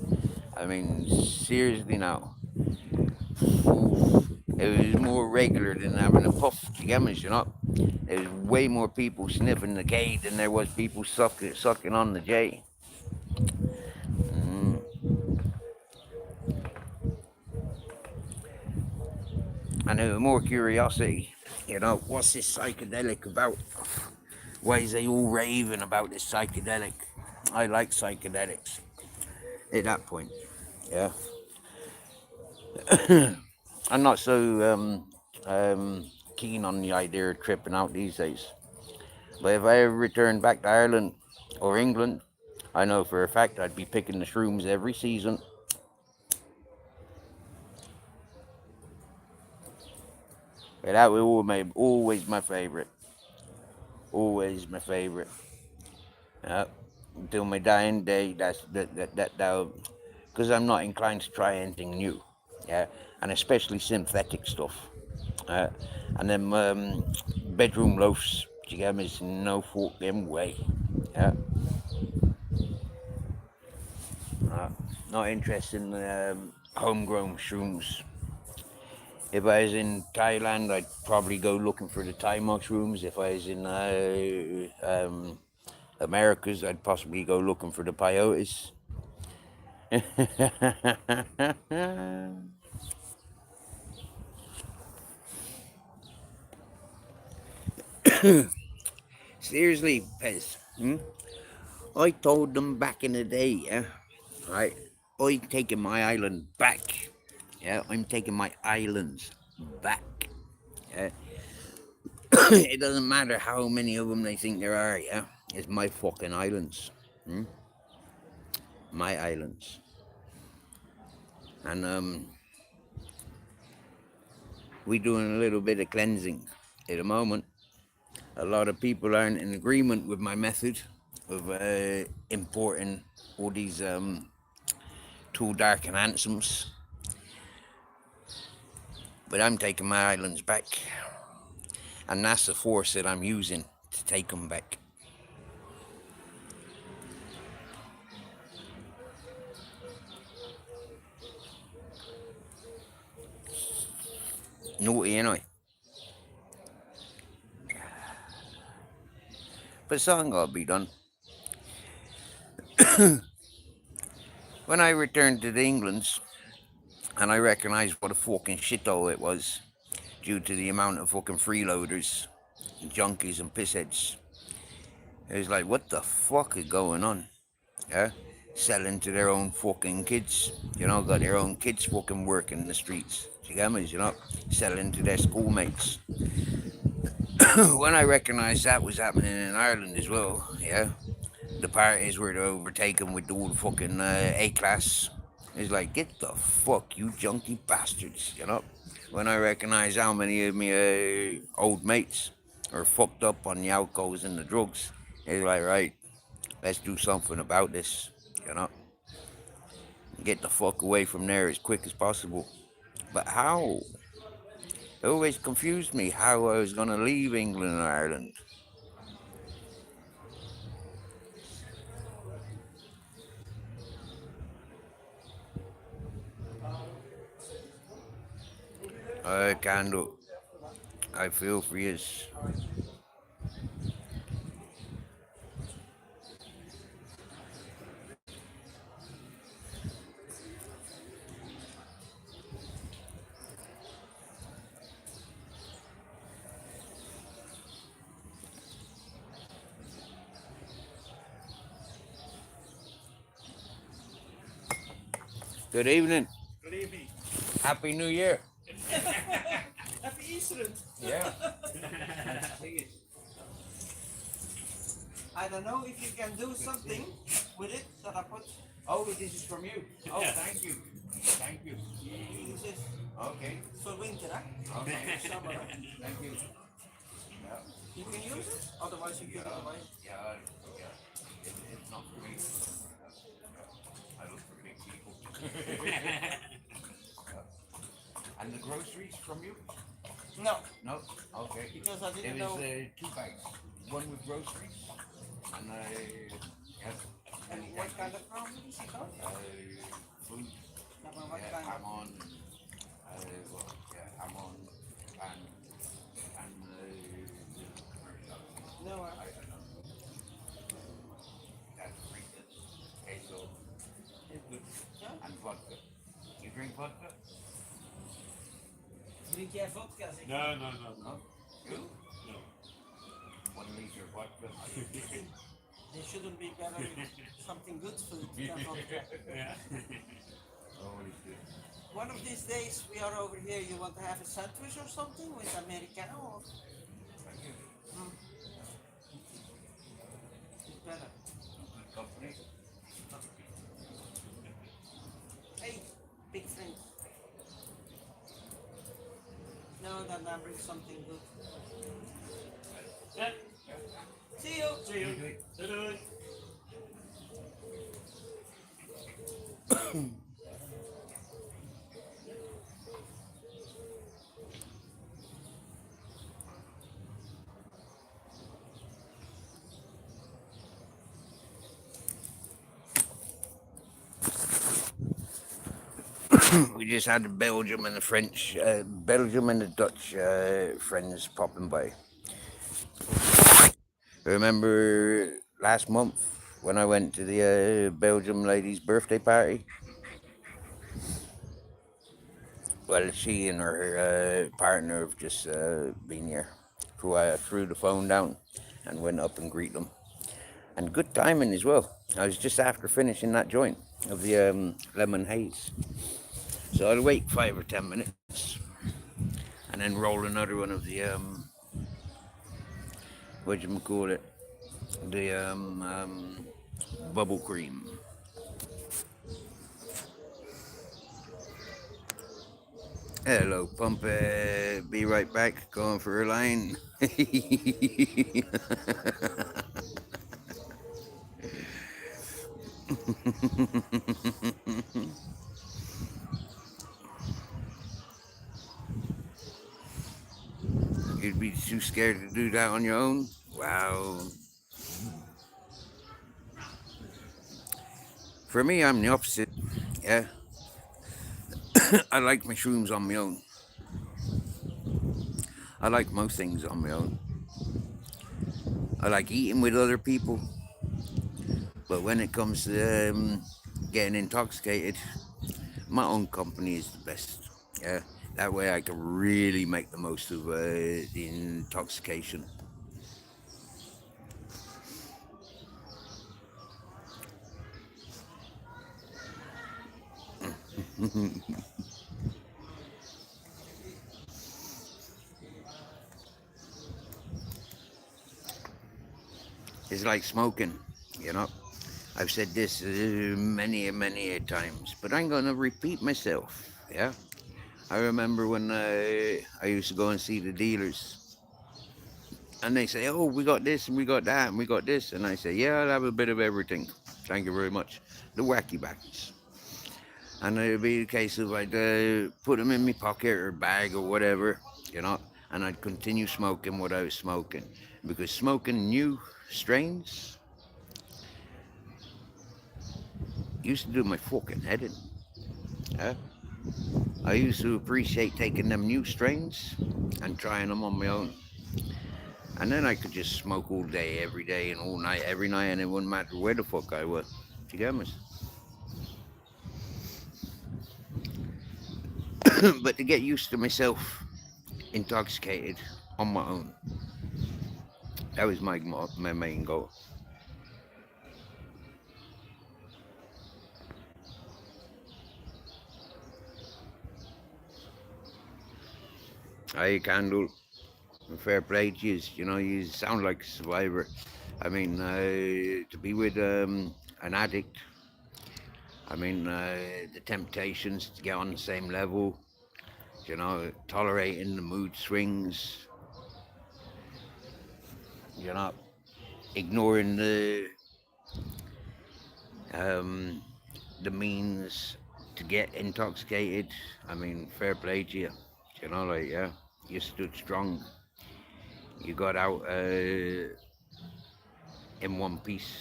I mean, seriously now. It was more regular than having a puff to gammas, you know. There was way more people sniffing the K than there was people sucking on the J. Mm. And there was more curiosity, you know, what's this psychedelic about? Why is they all raving about this psychedelic? I like psychedelics at that point, yeah. I'm not so keen on the idea of tripping out these days. But if I ever return back to Ireland or England, I know for a fact I'd be picking the shrooms every season. But that was always my favorite. Always my favorite. Yeah. Until my dying day, because I'm not inclined to try anything new. Yeah. And especially synthetic stuff. Uh, and then bedroom loafs, you get me? No fucking way. Yeah. Not interested in homegrown shrooms. If I was in Thailand, I'd probably go looking for the Thai mushrooms. If I was in Americas, I'd possibly go looking for the peyotes. Seriously, Pez. I told them back in the day, yeah, right? I'm taking my island back. Yeah, I'm taking my islands back. Yeah. It doesn't matter how many of them they think there are, yeah. It's my fucking islands. My islands. And we doing a little bit of cleansing at the moment. A lot of people aren't in agreement with my method of importing all these tall, dark and handsomes. But I'm taking my islands back. And that's the force that I'm using to take them back. Naughty, ain't I? But something gotta be done. When I returned to the Englands, and I recognised what a fucking shithole it was, due to the amount of fucking freeloaders, junkies and pissheads. It was like, what the fuck is going on? Yeah? Selling to their own fucking kids. You know, got their own kids fucking working in the streets. You get me? You know, selling to their schoolmates. When I recognised that was happening in Ireland as well, yeah, the parties were overtaken with all the fucking A-class. It's like, get the fuck, you junkie bastards, you know? When I recognised how many of me old mates are fucked up on the alcohols and the drugs, it's like, right, let's do something about this, you know? Get the fuck away from there as quick as possible. But how? It always confused me how I was going to leave England and Ireland. I can't do. I feel for you. Good evening. Good evening. Happy New Year. Happy Easter. Yeah. I don't know if you can do something with it that I put. Oh, this is from you. Oh, thank you. Thank you. This is Okay. for winter, huh? Okay. Summer. Thank you. You can use it, otherwise you give it away. Yeah. It's not for me. I look for big people. And the groceries from you? No, No? Okay. because I There didn't was know. 2 bags. One with groceries and yes. And what kind of groceries you got? Food. No, but what Yeah, kind I'm of? on. I'm on and No, I don't know. That's fritas, queso, yeah. and vodka. You drink vodka? Drink jij vodka? Zeg. No. No. You? No. 1 liter vodka. There shouldn't be better something good food than vodka. Yeah. Holy shit. One of these days we are over here. You want to have a sandwich or something with Americano? Or? It's better. Good company. Hey, big friend. No, then I bring something good. Yeah. See you. See you. Doei. We just had the Belgium and the French, Belgium and the Dutch friends popping by. Remember last month when I went to the Belgium lady's birthday party? Well, she and her partner have just been here So I threw the phone down and went up and greet them. And good timing as well. I was just after finishing that joint of the lemon haze. So I'll wait 5 or 10 minutes and then roll another one of the, whatchamacallit, the bubble cream. Hello, Pumpy. Be right back. Going for a line. You'd be too scared to do that on your own? Wow. For me, I'm the opposite. Yeah. I like my shrooms on my own. I like most things on my own. I like eating with other people. But when it comes to getting intoxicated, my own company is the best. Yeah. That way I can really make the most of the intoxication. It's like smoking, you know. I've said this many times, but I'm going to repeat myself, yeah. I remember when I used to go and see the dealers, and they say, oh, we got this, and we got that, and we got this, and I say, yeah, I'll have a bit of everything. Thank you very much. The wacky backies. And it would be a case of I'd put them in my pocket or bag or whatever, you know, and I'd continue smoking what I was smoking. Because smoking new strains used to do my fucking head in. Yeah? I used to appreciate taking them new strains and trying them on my own. And then I could just smoke all day, every day, and all night, every night, and it wouldn't matter where the fuck I was. Do you get me? But to get used to myself intoxicated on my own, that was my main goal. I Candle, fair play to you know, you sound like a survivor. I mean, to be with an addict, I mean, the temptations to get on the same level, you know, tolerating the mood swings, you know, ignoring the means to get intoxicated. I mean, fair play to you. You know, like, yeah, you stood strong. You got out in one piece.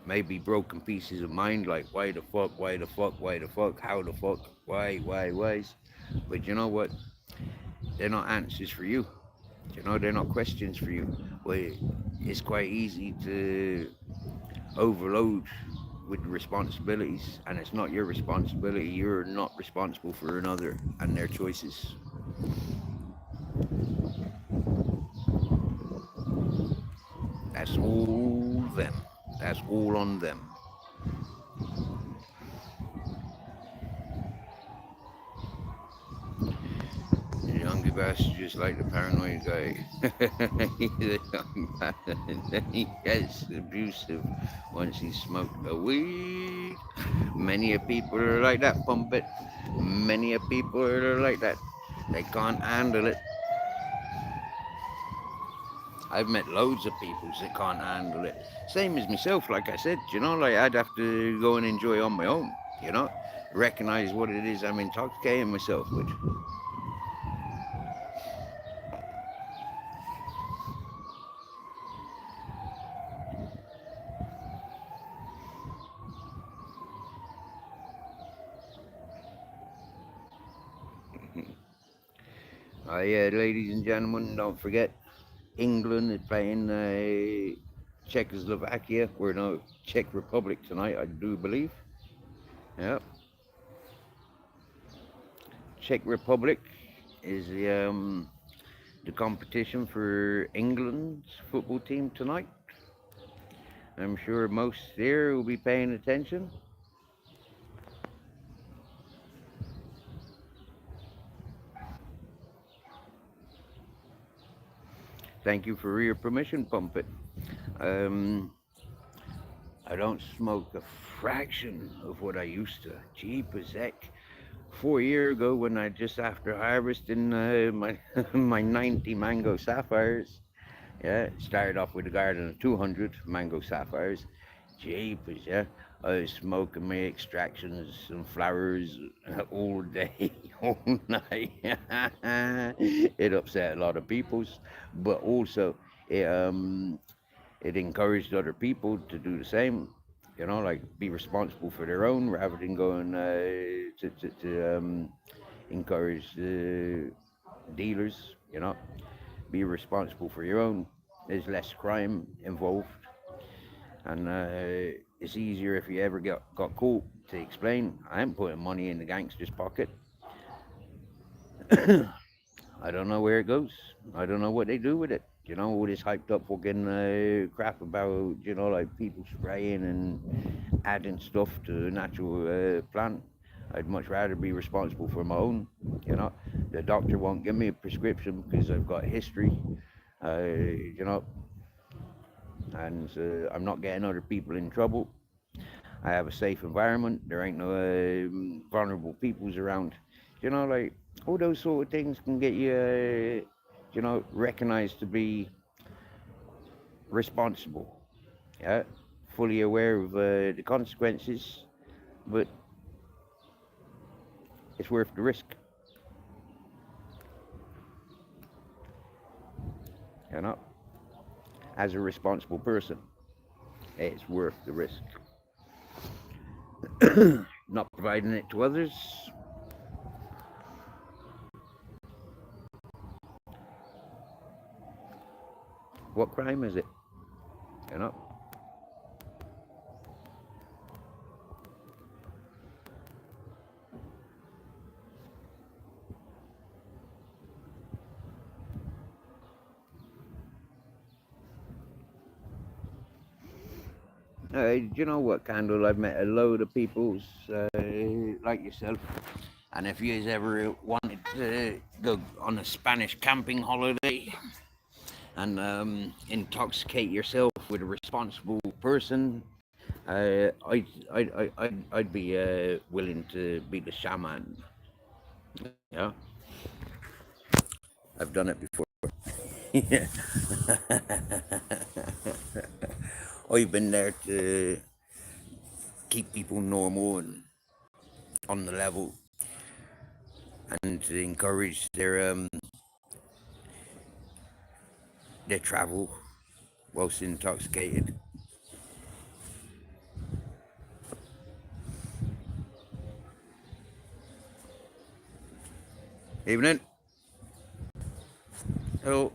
Maybe broken pieces of mind, like why the fuck, why the fuck, why the fuck, how the fuck, why's. But you know what? They're not answers for you. You know, they're not questions for you. Well, it's quite easy to overload with responsibilities, and it's not your responsibility. You're not responsible for another and their choices. That's all them. That's all on them. The younger bastard just like the paranoid guy. He's a young bastard, and then he gets abusive once he's smoked a weed. Many a people are like that, pump it. Many a people are like that. They can't handle it. I've met loads of people that can't handle it. Same as myself, like I said, you know, like I'd have to go and enjoy on my own, you know, recognize what it is I'm intoxicating myself with. Yeah, ladies and gentlemen, don't forget, England is playing Czechoslovakia, or no, Czech Republic tonight, I do believe. Yeah. Czech Republic is the the competition for England's football team tonight. I'm sure most there will be paying attention. Thank you for your permission, Pumpet. Um, I don't smoke a fraction of what I used to. Jeepers heck. 4 years ago, when I just after harvesting my my 90 mango sapphires, yeah, started off with a garden of 200 mango sapphires. Jeepers, yeah. I was smoking my extractions and flowers all day, all night. It upset a lot of peoples, but also it encouraged other people to do the same. You know, like be responsible for their own rather than going to encourage dealers. You know, be responsible for your own. There's less crime involved, and it's easier if you ever got caught to explain. I ain't putting money in the gangster's pocket. I don't know where it goes. I don't know what they do with it. You know, all this hyped up fucking crap about, you know, like people spraying and adding stuff to a natural plant. I'd much rather be responsible for my own. You know, the doctor won't give me a prescription because I've got history. You know, and I'm not getting other people in trouble. I have a safe environment. There ain't no vulnerable peoples around. You know, like all those sort of things can get you, you know, recognized to be responsible. Yeah, fully aware of the consequences, but it's worth the risk. You know, as a responsible person, it's worth the risk. Not providing it to others. What crime is it? You know? You know what, Candle? I've met a load of peoples like yourself. And if you ever wanted to go on a Spanish camping holiday and intoxicate yourself with a responsible person, I'd be willing to be the shaman. Yeah, I've done it before. Yeah. I've been there to keep people normal and on the level, and to encourage their travel whilst intoxicated. Evening. Hello.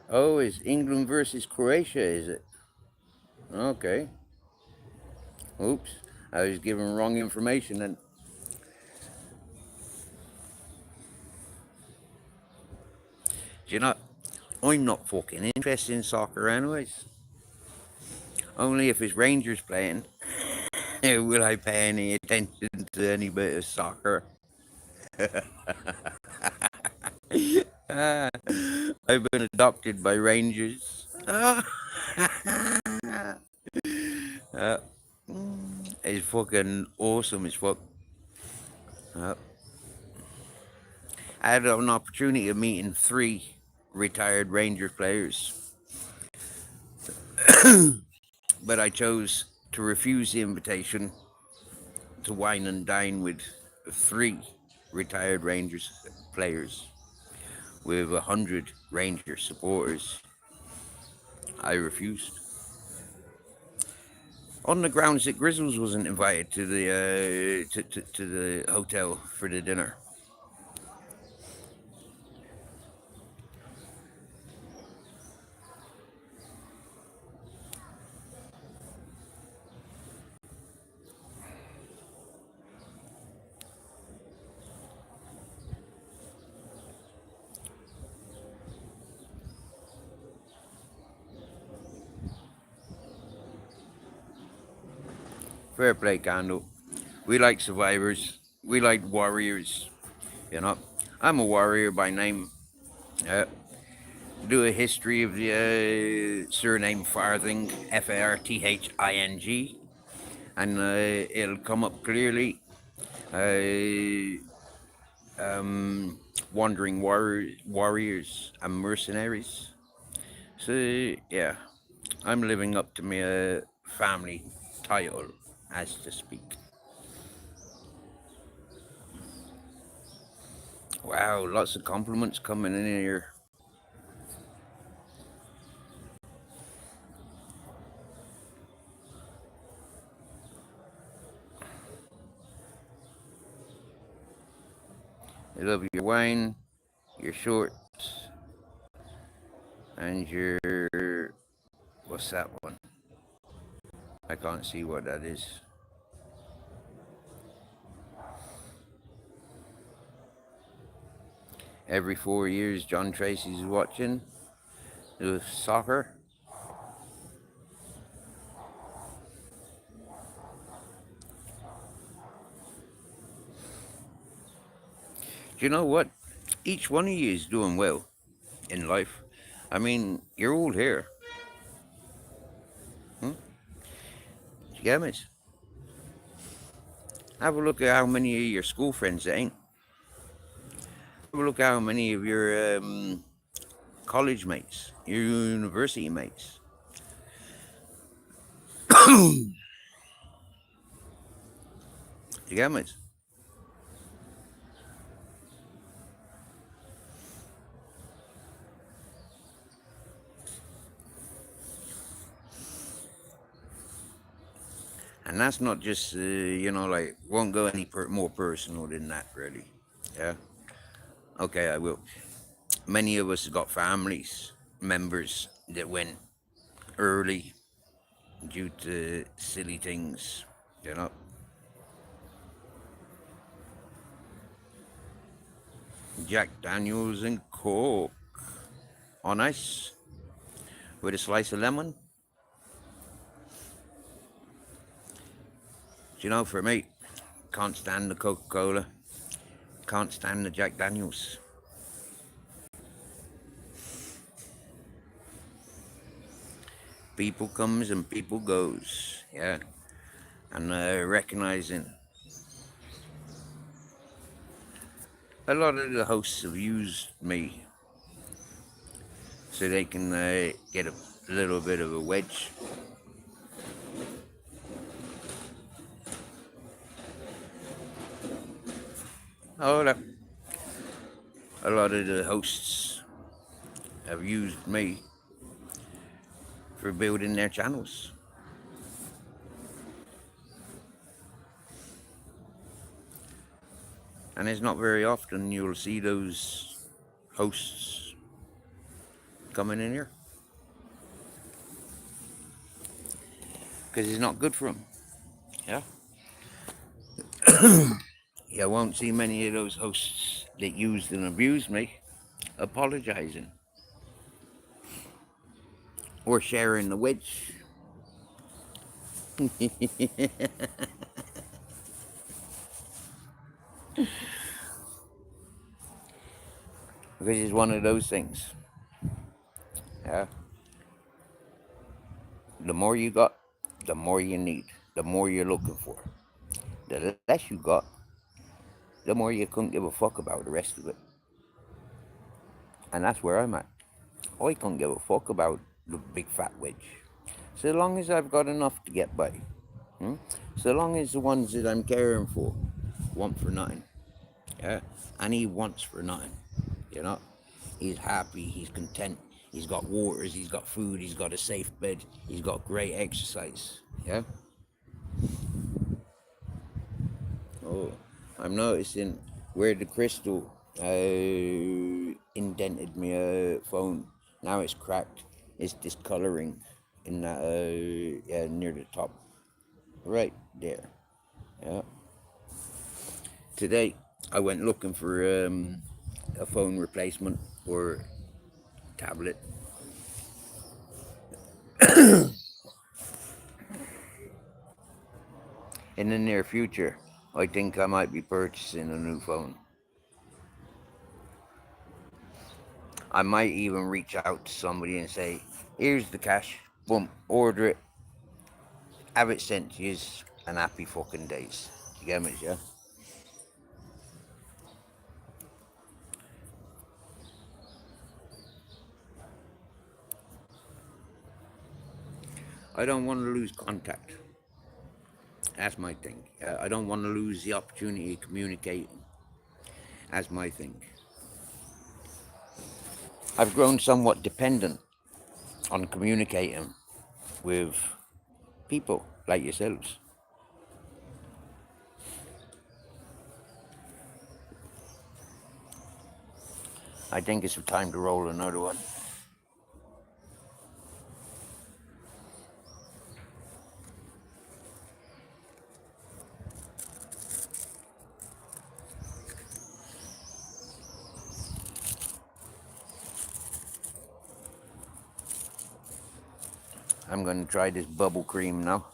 Oh, it's England versus Croatia, is it? Okay. Oops. I was given wrong information then. Do you know, I'm not fucking interested in soccer anyways. Only if it's Rangers playing will I pay any attention to any bit of soccer. I've been adopted by Rangers. It's fucking awesome as fuck. I had an opportunity of meeting 3 retired Rangers players, but I chose to refuse the invitation to wine and dine with 3 retired Rangers players. with 100 Ranger supporters. I refused. On the grounds that Grizzles wasn't invited to the hotel for the dinner. Fair play, Candle. We like survivors. We like warriors. You know, I'm a warrior by name. Uh, do a history of the surname Farthing, Farthing, and it'll come up clearly. Uh, Wandering warriors and mercenaries. So yeah, I'm living up to my family title, as to speak. Wow, lots of compliments coming in here. I love your wine, your shorts, and your... what's that one? I can't see what that is. Every 4 years, John Tracy's watching the soccer. Do you know what? Each one of you is doing well in life. I mean, you're all here. Hmm? You get me? Have a look at how many of your school friends there ain't. Have a look at how many of your college mates, your university mates. You get me? And that's not just, like, won't go any more personal than that, really. Yeah? Okay, I will. Many of us have got families, members that went early due to silly things, you know. Jack Daniels and Coke on ice with a slice of lemon. You know, for me, can't stand the Coca-Cola, can't stand the Jack Daniels. People comes and people goes, yeah. And recognizing a lot of the hosts have used me so they can get a little bit of a wedge. Hold up. A lot of the hosts have used me for building their channels. And it's not very often you'll see those hosts coming in here, because it's not good for them. Yeah. You won't see many of those hosts that used and abused me apologizing or sharing the wedge. Because it's one of those things. Yeah. The more you got, the more you need, the more you're looking for. The less you got, the more you couldn't give a fuck about the rest of it. And that's where I'm at. I can't give a fuck about the big fat wedge. So long as I've got enough to get by. So long as the ones that I'm caring for want for nothing. Yeah. And he wants for nothing. You know? He's happy, he's content, he's got waters, he's got food, he's got a safe bed, he's got great exercise. Yeah? Oh, I'm noticing where the crystal indented my phone. Now it's cracked. It's discoloring in that, yeah, near the top. Right there. Yeah. Today, I went looking for a phone replacement or tablet. In the near future, I think I might be purchasing a new phone. I might even reach out to somebody and say, here's the cash, boom, order it, have it sent to you, and happy fucking days. You get me, yeah? I don't want to lose contact. That's my thing. I don't want to lose the opportunity to communicate. That's my thing. I've grown somewhat dependent on communicating with people like yourselves. I think it's time to roll another one. I'm going to try this bubble cream now.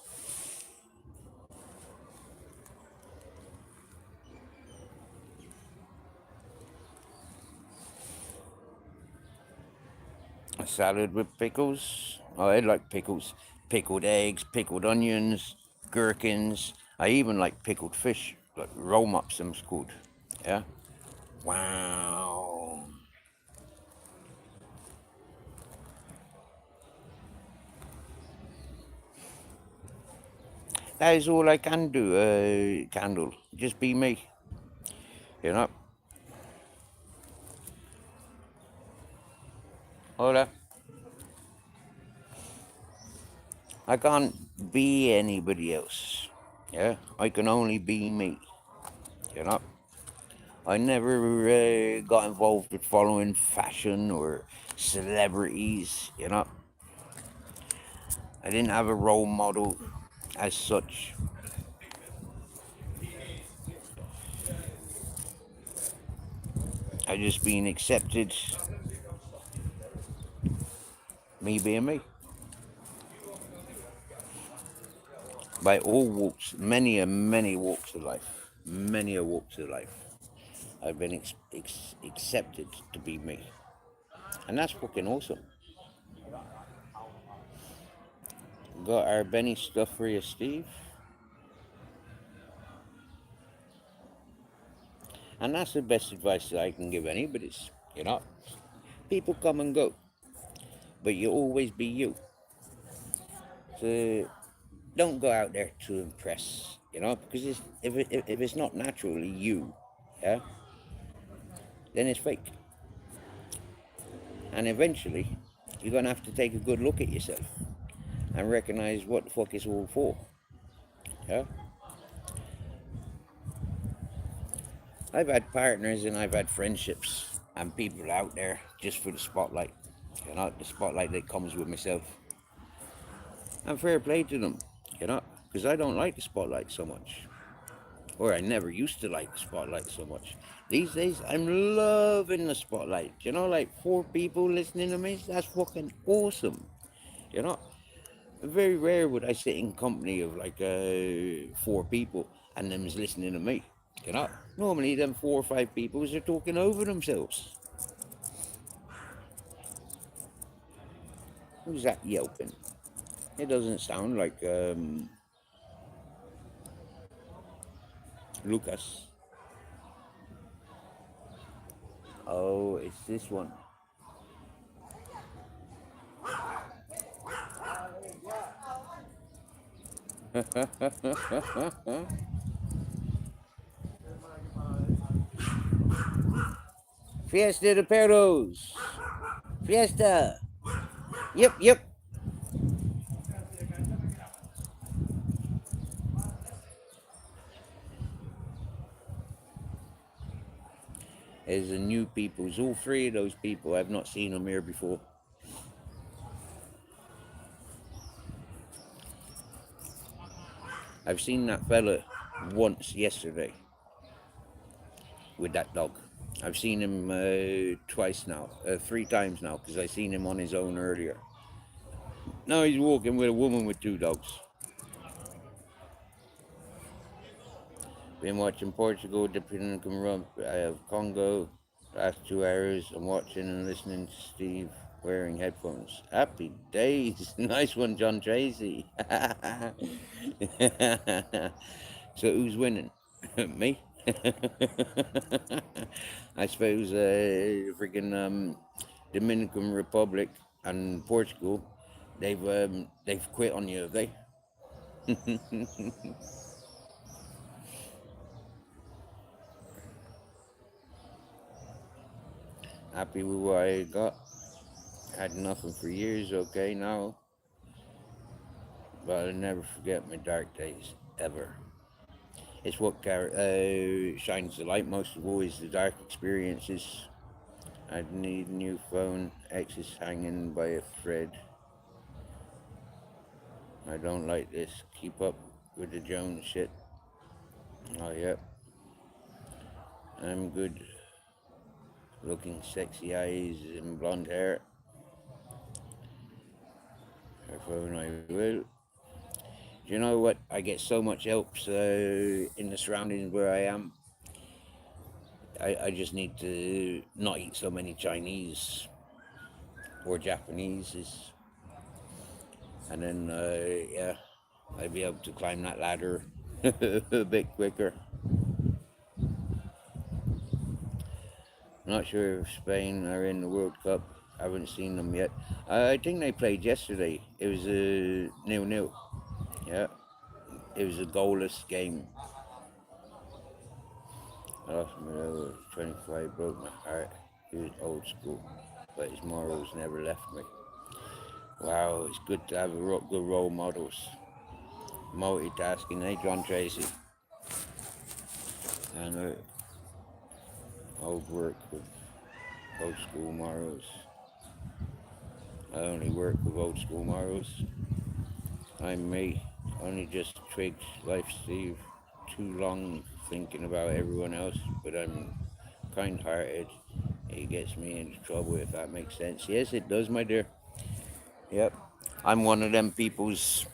A salad with pickles. Oh, I like pickles. Pickled eggs, pickled onions, gherkins. I even like pickled fish, like roll mops, them's called. Yeah. Wow. That is all I can do, Candle. Just be me. You know? Hola. I can't be anybody else. Yeah? I can only be me. You know? I never got involved with following fashion or celebrities, you know? I didn't have a role model as such. I just been accepted, me being me, by all walks, many walks of life, many a walks of life. I've been accepted to be me, and that's fucking awesome. Got our Benny stuff for you, Steve, and that's the best advice that I can give anybody. You know, people come and go, but you always be you. So don't go out there to impress, you know, because if it's not naturally you, yeah, then it's fake. And eventually, you're going to have to take a good look at yourself and recognize what the fuck it's all for. Yeah? I've had partners and I've had friendships and people out there just for the spotlight. You know, the spotlight that comes with myself. And fair play to them, you know, because I don't like the spotlight so much. Or I never used to like the spotlight so much. These days, I'm loving the spotlight. You know, like 4 people listening to me, that's fucking awesome. You know, very rare would I sit in company of like 4 people and them's listening to me. You know, normally them 4 or 5 people are talking over themselves. Who's that yelping? It doesn't sound like Lucas. Oh, it's this one. Fiesta de Perros. Fiesta. Yep, yep. There's the new peoples. All three of those people, I've not seen them here before. I've seen that fella once yesterday with that dog. I've seen him twice now, 3 times now, because I seen him on his own earlier. Now he's walking with a woman with 2 dogs. Been watching Portugal, Dominican Republic, Congo. Last 2 hours, I'm watching and listening to Steve wearing headphones. Happy days. Nice one, John Tracy. So who's winning? Me? I suppose freaking Dominican Republic and Portugal, they've quit on you, have they? Happy with what I got. Had nothing for years, okay now. But I'll never forget my dark days, ever. It's what shines the light most of all is the dark experiences. I need a new phone. X is hanging by a thread. I don't like this. Keep up with the Jones shit. Oh, yep. I'm good. Looking sexy eyes and blonde hair. Her phone I will. Do you know what? I get so much help in the surroundings where I am. I just need to not eat so many Chinese or Japanese. And then, yeah, I'd be able to climb that ladder a bit quicker. Not sure if Spain are in the World Cup. I haven't seen them yet. I think they played yesterday. It was a 0-0. Yeah, it was a goalless game. I lost my over 25, broke my heart. He was old school, but his morals never left me. Wow, it's good to have good role models. Multitasking, hey John Tracy. And old work with old school morals. I only work with old school morals. I'm me. Only just twigs life, Steve. Too long thinking about everyone else, but I'm kind-hearted. It gets me into trouble, if that makes sense. Yes, it does, my dear. Yep. I'm one of them peoples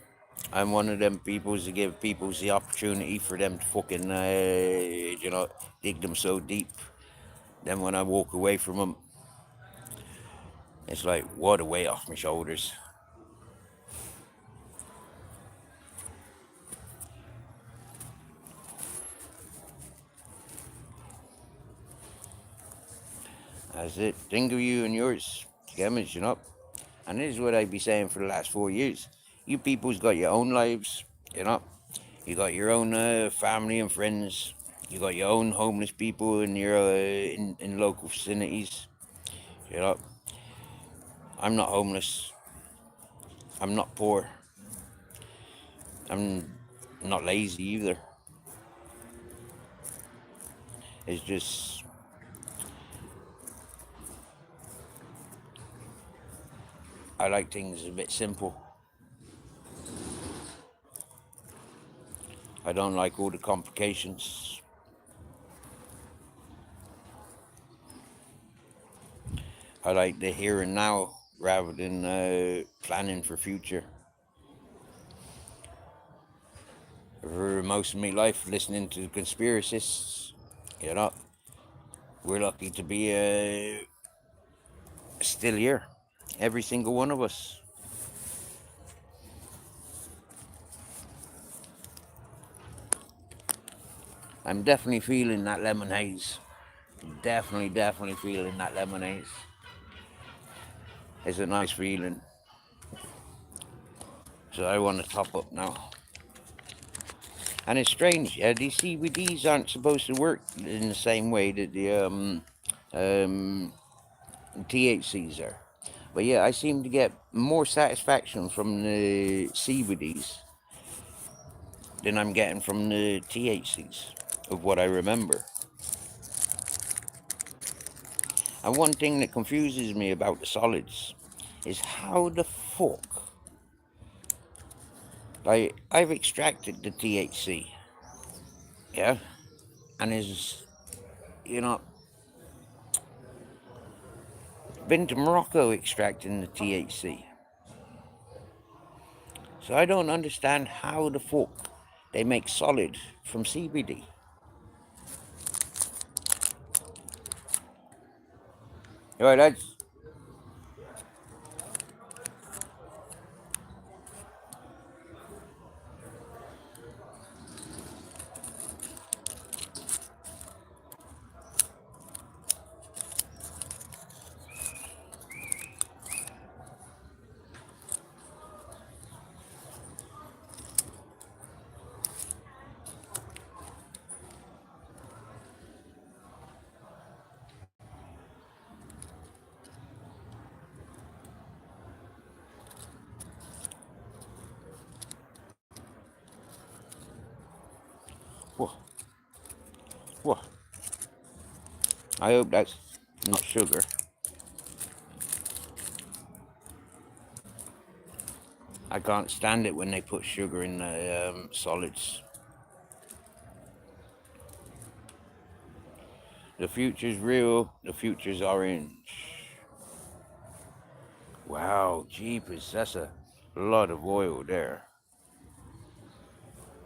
to give peoples the opportunity for them to fucking, dig them so deep. Then when I walk away from them, it's like, what a weight off my shoulders. That's it. Think of you and yours. Scavenging up. And this is what I've been saying for the last 4 years. You people's got your own lives, you know. You got your own family and friends. You got your own homeless people in your in local vicinities. You know. I'm not homeless. I'm not poor. I'm not lazy either. It's just I like things a bit simple. I don't like all the complications. I like the here and now rather than planning for future. For most of my life, listening to conspiracists, you know, we're lucky to be still here. Every single one of us. I'm definitely feeling that lemon haze. Definitely feeling that lemon haze. It's a nice feeling. So I want to top up now. And it's strange, these CBDs aren't supposed to work in the same way that the THCs there. But yeah, I seem to get more satisfaction from the CBDs than I'm getting from the THCs of what I remember. And one thing that confuses me about the solids is how the fuck, like, I've extracted the THC, yeah, and is, you know, been to Morocco extracting the THC. So I don't understand how the fuck they make solid from CBD. All right, lads. Whoa, whoa. I hope that's not sugar. I can't stand it when they put sugar in the solids. The future's real. The future's orange. Wow, jeepers, that's a lot of oil there.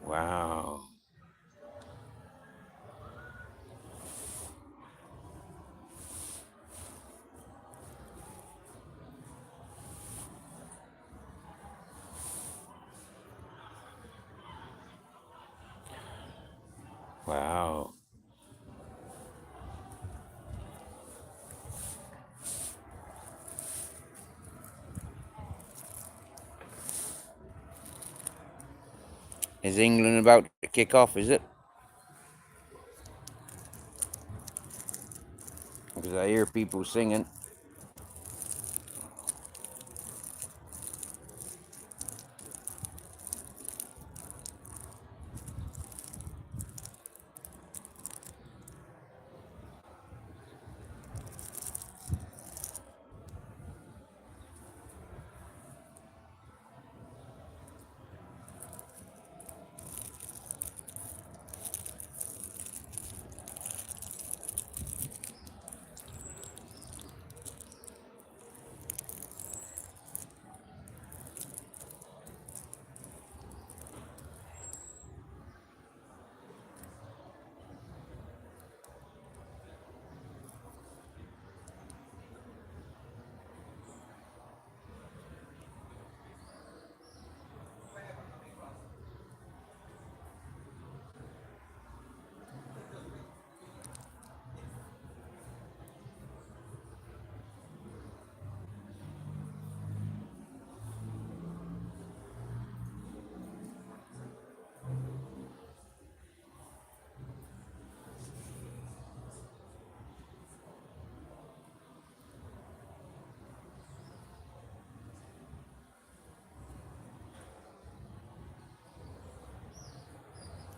Wow. Wow. Is England about to kick off, is it? Because I hear people singing.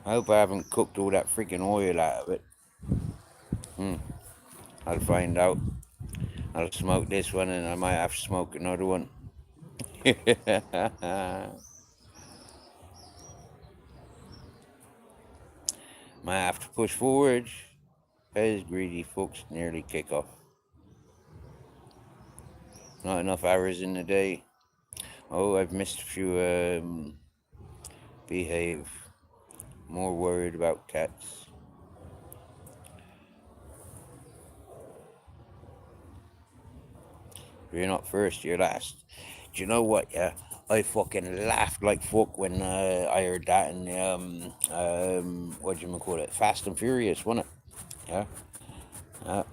I hope I haven't cooked all that freaking oil out of it. I'll find out. I'll smoke this one and I might have to smoke another one. Might have to push forward as greedy folks nearly kick off. Not enough hours in the day. Oh, I've missed a few. Behave. More worried about cats. If you're not first, you're last. Do you know what? Yeah, I fucking laughed like fuck when I heard that in the what do you call it? Fast and Furious, wasn't it? Yeah.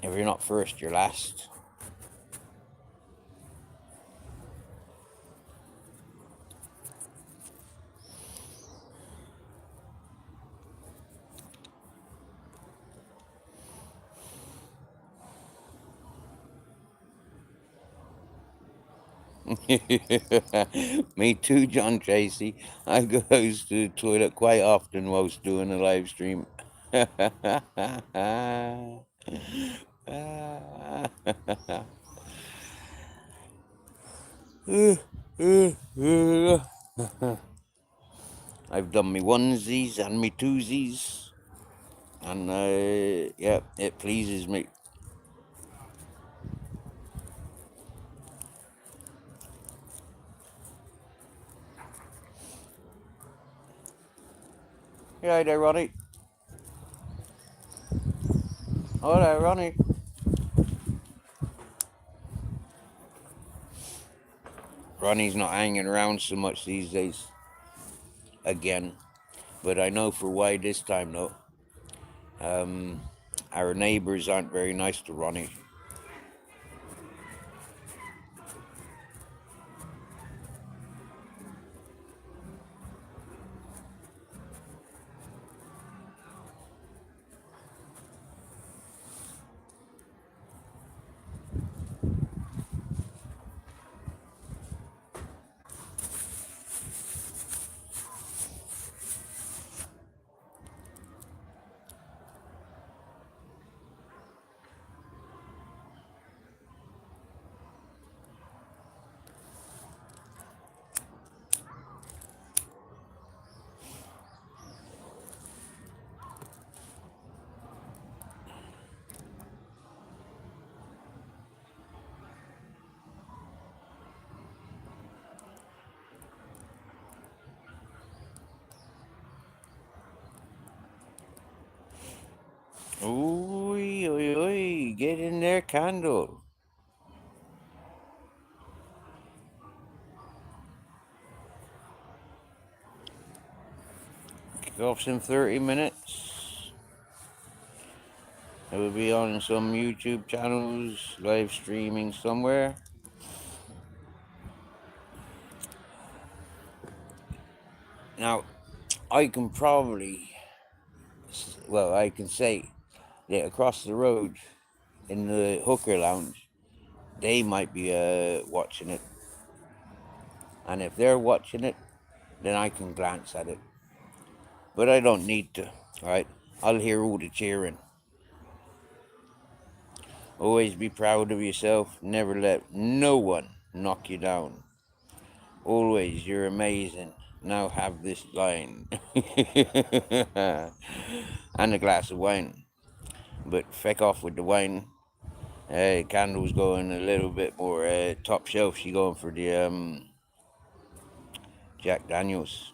If you're not first, you're last. Me too, John Tracy. I goes to the toilet quite often whilst doing a live stream. I've done me onesies and me twosies, and yeah, it pleases me. Yeah, there, Ronnie. Oh, there, Ronnie. Ronnie's not hanging around so much these days. Again, but I know for why this time though. Our neighbours aren't very nice to Ronnie. Oi, oi, oi, get in there, Candle. Kick off's in 30 minutes. It will be on some YouTube channels, live streaming somewhere. Now, I can probably, well, I can say that across the road in the hooker lounge, they might be watching it. And if they're watching it, then I can glance at it. But I don't need to, right? I'll hear all the cheering. Always be proud of yourself. Never let no one knock you down. Always, you're amazing. Now have this line. And a glass of wine. But feck off with the wine. Candle's going a little bit more top shelf. She going for the Jack Daniels.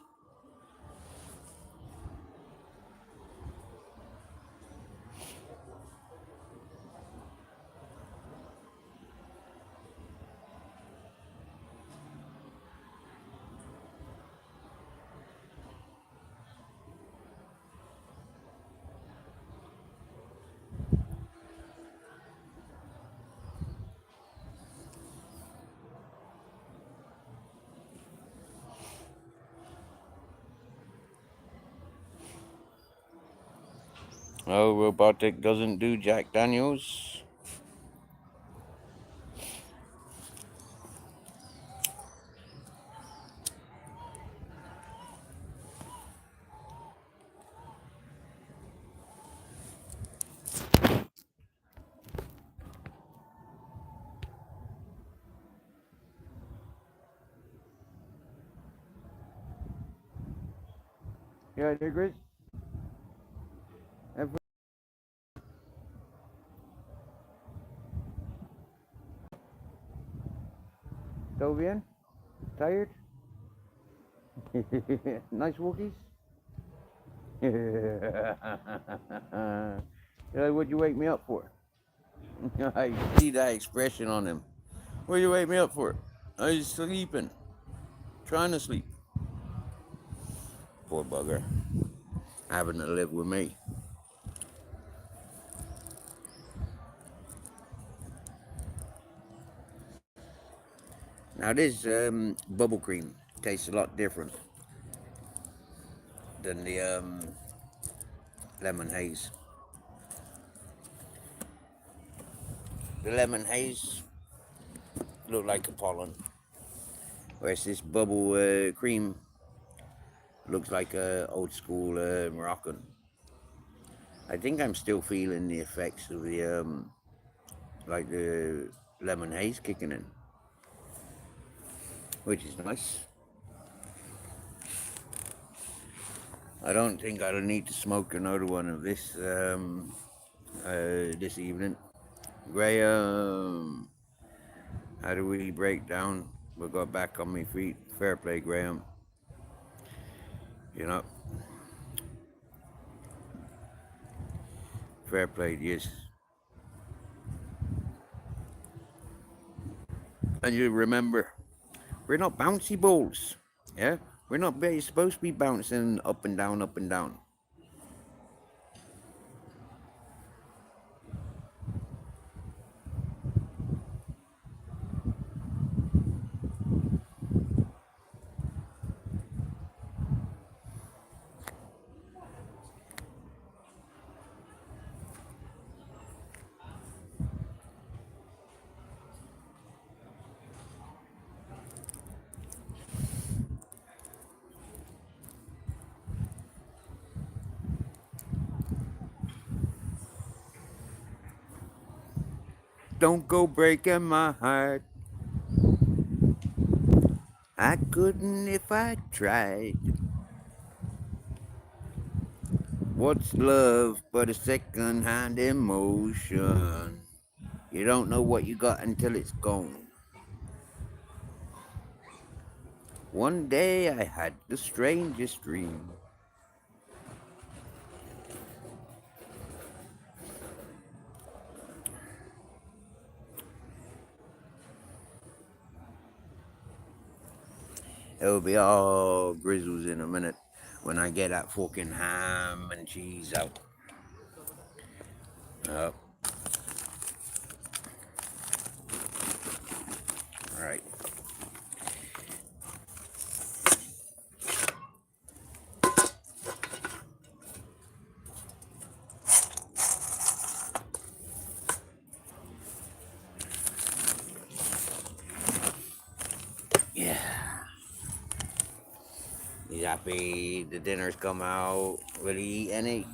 Oh, Robotic doesn't do Jack Daniels. Yeah, they're great. ¿Todo bien? Tired? Nice walkies? What'd you wake me up for? I see that expression on him. What'd you wake me up for? I was sleeping. Trying to sleep. Poor bugger. Having to live with me. Now this bubble cream tastes a lot different than the lemon haze. The lemon haze looked like a pollen. Whereas this bubble cream looks like old school Moroccan. I think I'm still feeling the effects of the like the lemon haze kicking in, which is nice. I don't think I'll need to smoke another one of this this evening. Graham, how do we break down? We got back on my feet. Fair play, Graham. You know, fair play, yes. And you remember, we're not bouncy balls. Yeah, we're not supposed to be bouncing up and down, up and down. Don't go breaking my heart. I couldn't if I tried. What's love but a second-hand emotion? You don't know what you got until it's gone. One day I had the strangest dream. It'll be all grizzles in a minute when I get that fucking ham and cheese out. Oh. Alright. Yeah. He's happy the dinner's come out. Will he eat any?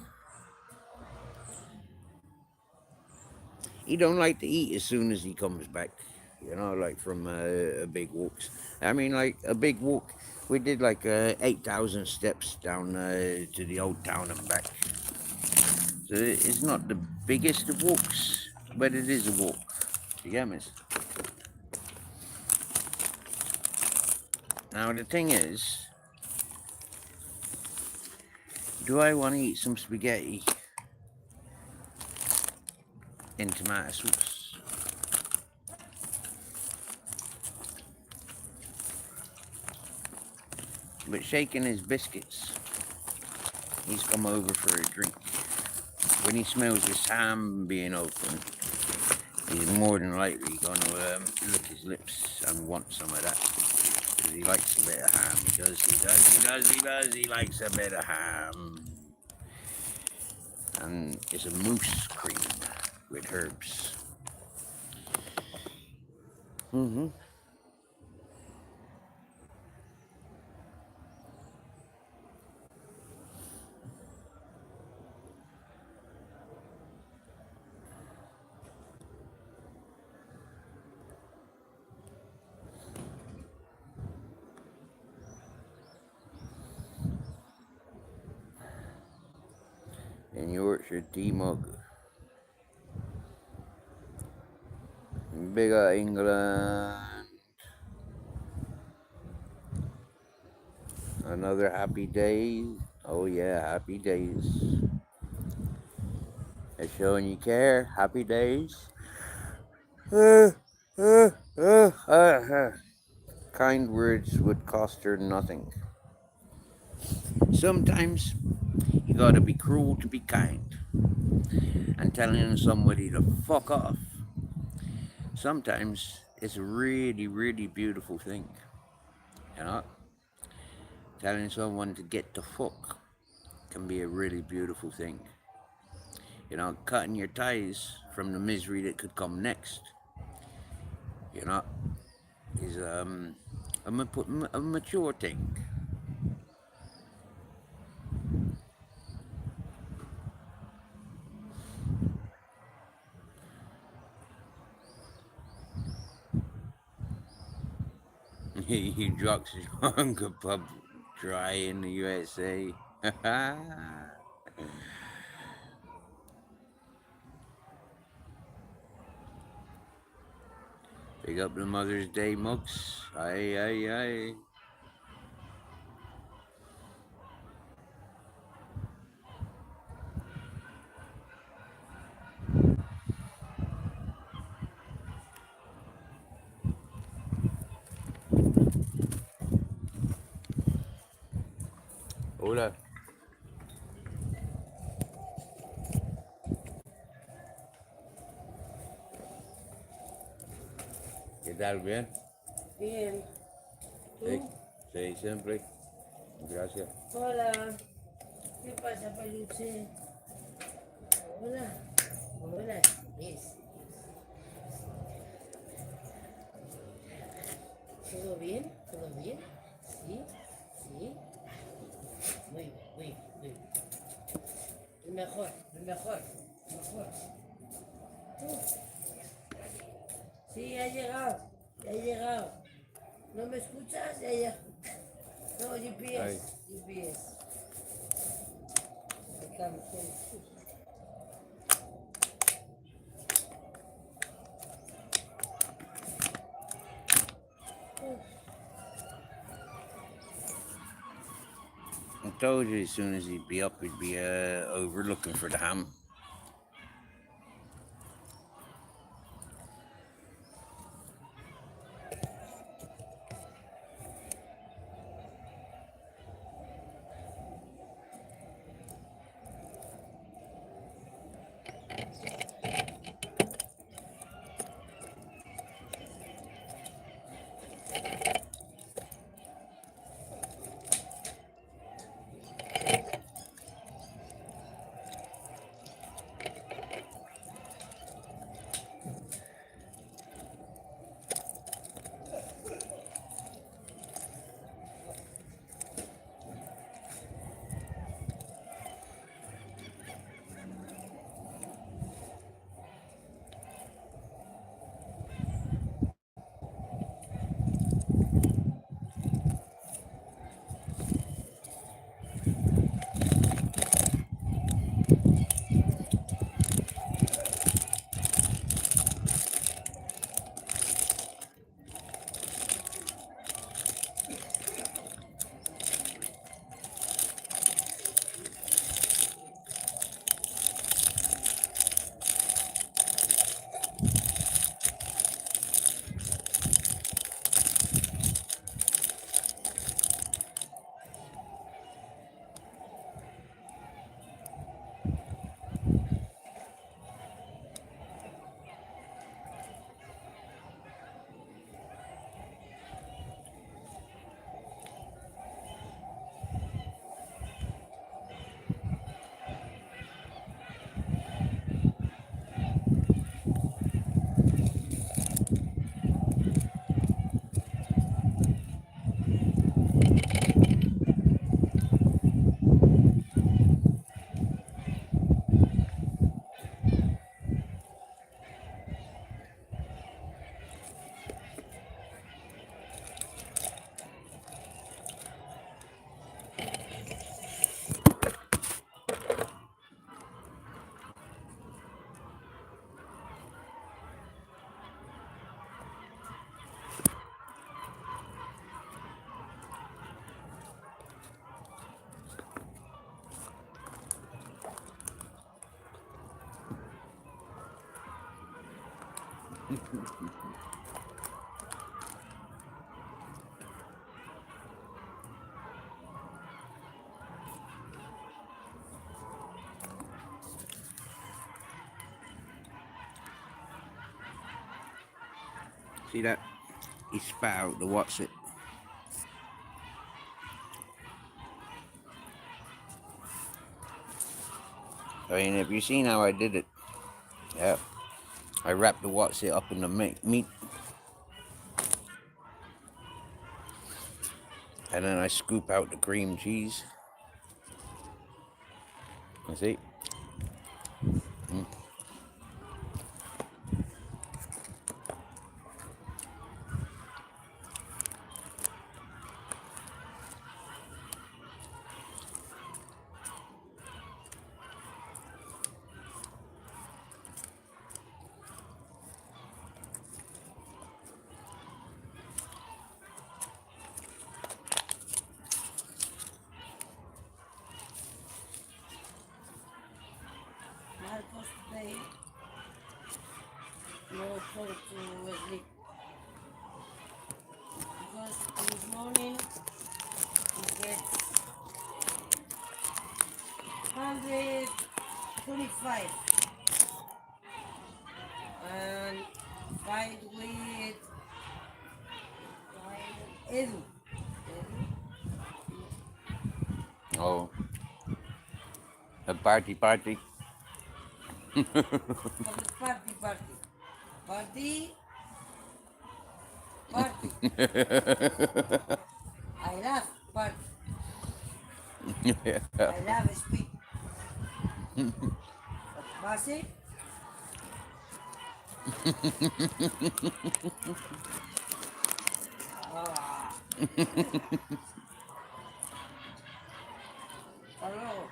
He don't like to eat as soon as he comes back. You know, like from big walks. I mean, like a big walk. We did like 8,000 steps down to the old town and back. So it's not the biggest of walks, but it is a walk. You get me? Now the thing is, do I want to eat some spaghetti in tomato sauce? But shaking his biscuits, he's come over for a drink. When he smells this ham being open, he's more than likely going to lick his lips and want some of that. Because he likes a bit of ham. He likes a bit of ham. And it's a mousse cream with herbs. Mm-hmm. In Yorkshire tea mug. Bigger England. Another happy day. Oh yeah, happy days. They're showing you care. Happy days. Kind words would cost her nothing. Sometimes you gotta be cruel to be kind. And telling somebody to fuck off. Sometimes it's a really, really beautiful thing. You know? Telling someone to get the fuck can be a really beautiful thing. You know, cutting your ties from the misery that could come next, you know, is a a mature thing. He drugs his hunger pub dry in the USA. Big up the Mother's Day mugs. Aye, aye, aye. Hola. ¿Qué tal? ¿Bien? Bien. Sí, ¿Tú? sí, siempre. Gracias. Hola. ¿Qué pasa, peluche? Hola. Hola. Yes. ¿Todo bien? ¿Todo bien? ¿Sí? ¿Sí? Muy bien, muy bien, muy bien. El mejor, el mejor, el mejor. Sí, ha llegado. Ya ha llegado. ¿No me escuchas? Ya, ya. No, Ay. GPS. GPS. Acá, sí. I told you as soon as he'd be up, he'd be over looking for the ham. See that? He spat out the what's it. I mean, have you seen how I did it? Yeah. I wrapped the what's it up in the meat. And then I scoop out the cream cheese. You see? Marcos today no fall to sleep because this morning he gets 125 and fight with Edu. Oh, a party. Party. Party. I love party. I love speed. Base. Ah. Hello.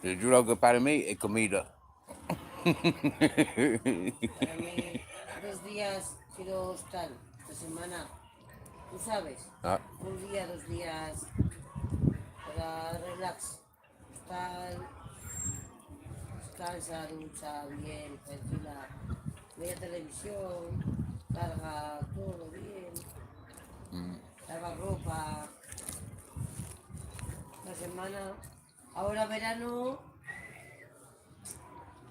Yo lo que para mí es comida. Para mí, 2 días quiero estar esta semana. Tú sabes, Ah, un día, 2 días para relax. Estar, descansa, ducha bien, tranquila. Ver televisión, carga todo bien, carga ropa. La semana, ahora verano,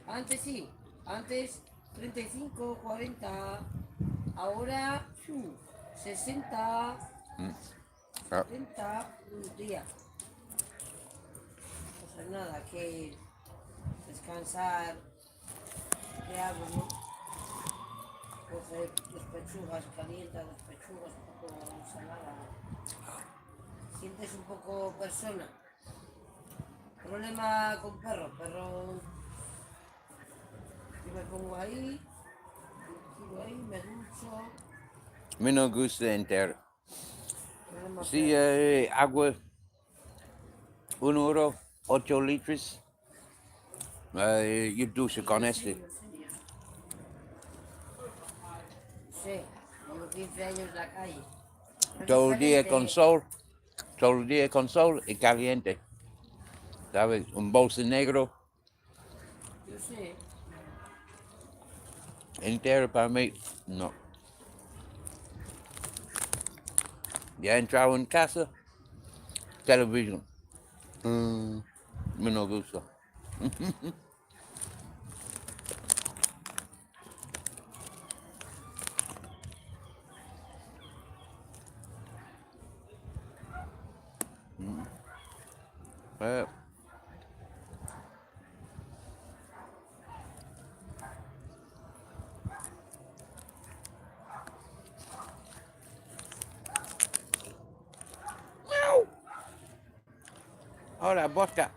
antes sí, antes 35, 40, ahora 60, ah, 70 un día. No hacer nada, que descansar, ¿qué hago, no? Coger las pechugas, calientas las pechugas, un poco de ensalada. Sientes un poco persona. Problema con perro, yo me pongo ahí, tiro ahí, me ducho, me no gusta entero. problema Sí, perro. agua, 1 euro, 8 litros. Yo ducho con este. No sé, llevo 15 años en la calle. Es Todo el día con diferente, sol. Todo el día con sol y caliente. ¿Sabes? Un bolso negro yo sé. entero para mí. No. Ya he entrado en casa. Televisión. Me no gusta. Eh, Ahora, vodka.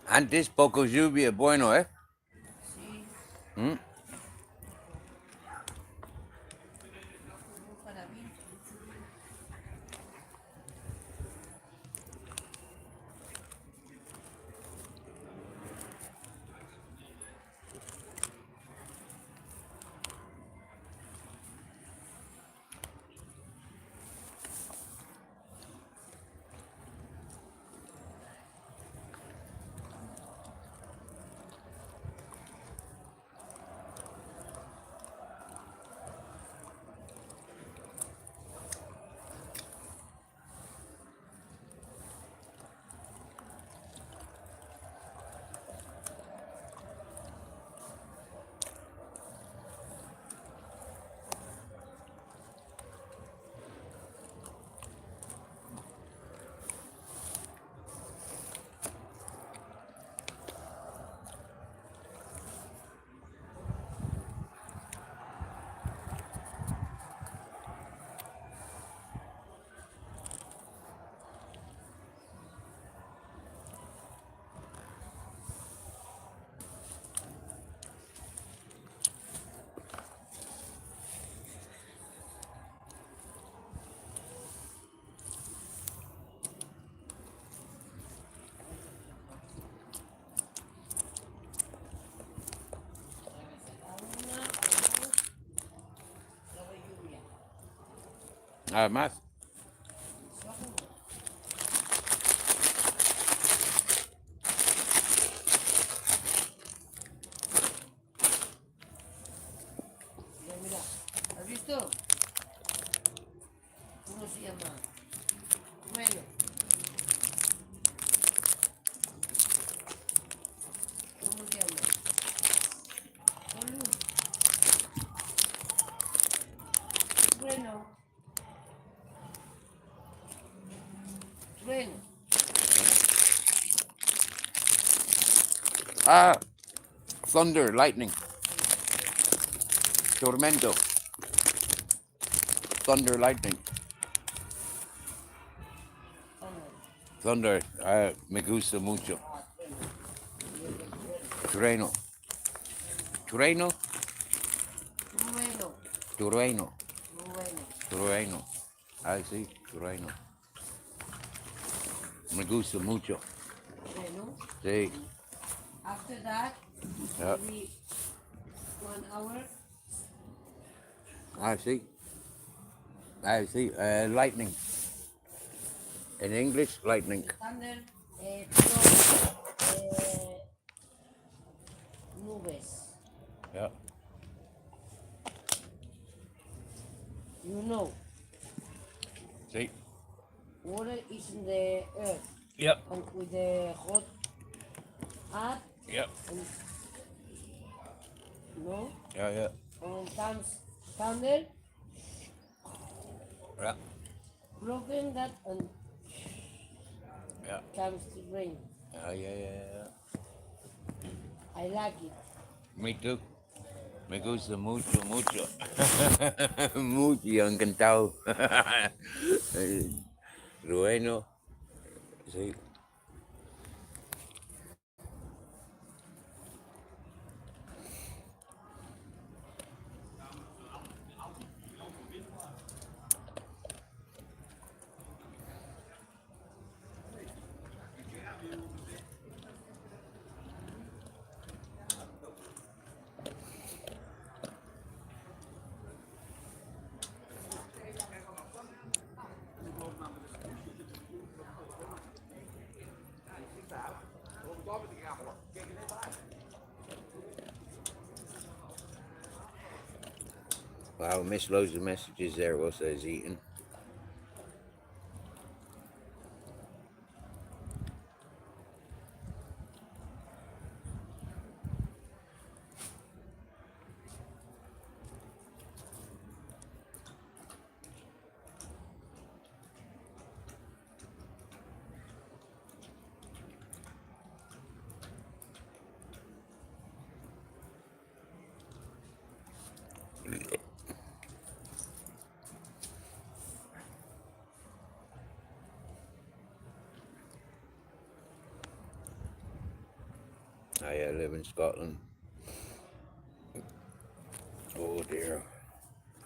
Antes poco lluvia, bueno, ¿eh? Sí, ¿Mm? para mí. A una, a dos, luego lluvia. Nada más. Seguro. Mira, mira, ¿has visto? ¿Cómo se llama? Bueno, ¿cómo se llama? Solu. Bueno, bueno. Ah, thunder, lightning, tormento, thunder, lightning, Anda. thunder. Me gusta mucho. Ah, bueno. Trueno, trueno, Bueno, trueno, bueno. trueno. Ay, sí, trueno. Me gusta mucho. Bueno. Sí. After that, Yeah. maybe 1 hour. I see. I see. Lightning. In English, lightning. Thunder, todo, nubes. Yeah. You know, See. water is in the earth, Yep. and with the hot up, Yep. and no, Yeah. Yeah. and when comes thunder, Yeah. broken that, and Yeah. comes the rain. Yeah. I like it. Me too. Me gusta mucho, mucho. Mucho encantado. Bueno, sí. Wow, I missed loads of messages there whilst I was eating. I live in Scotland. Oh dear.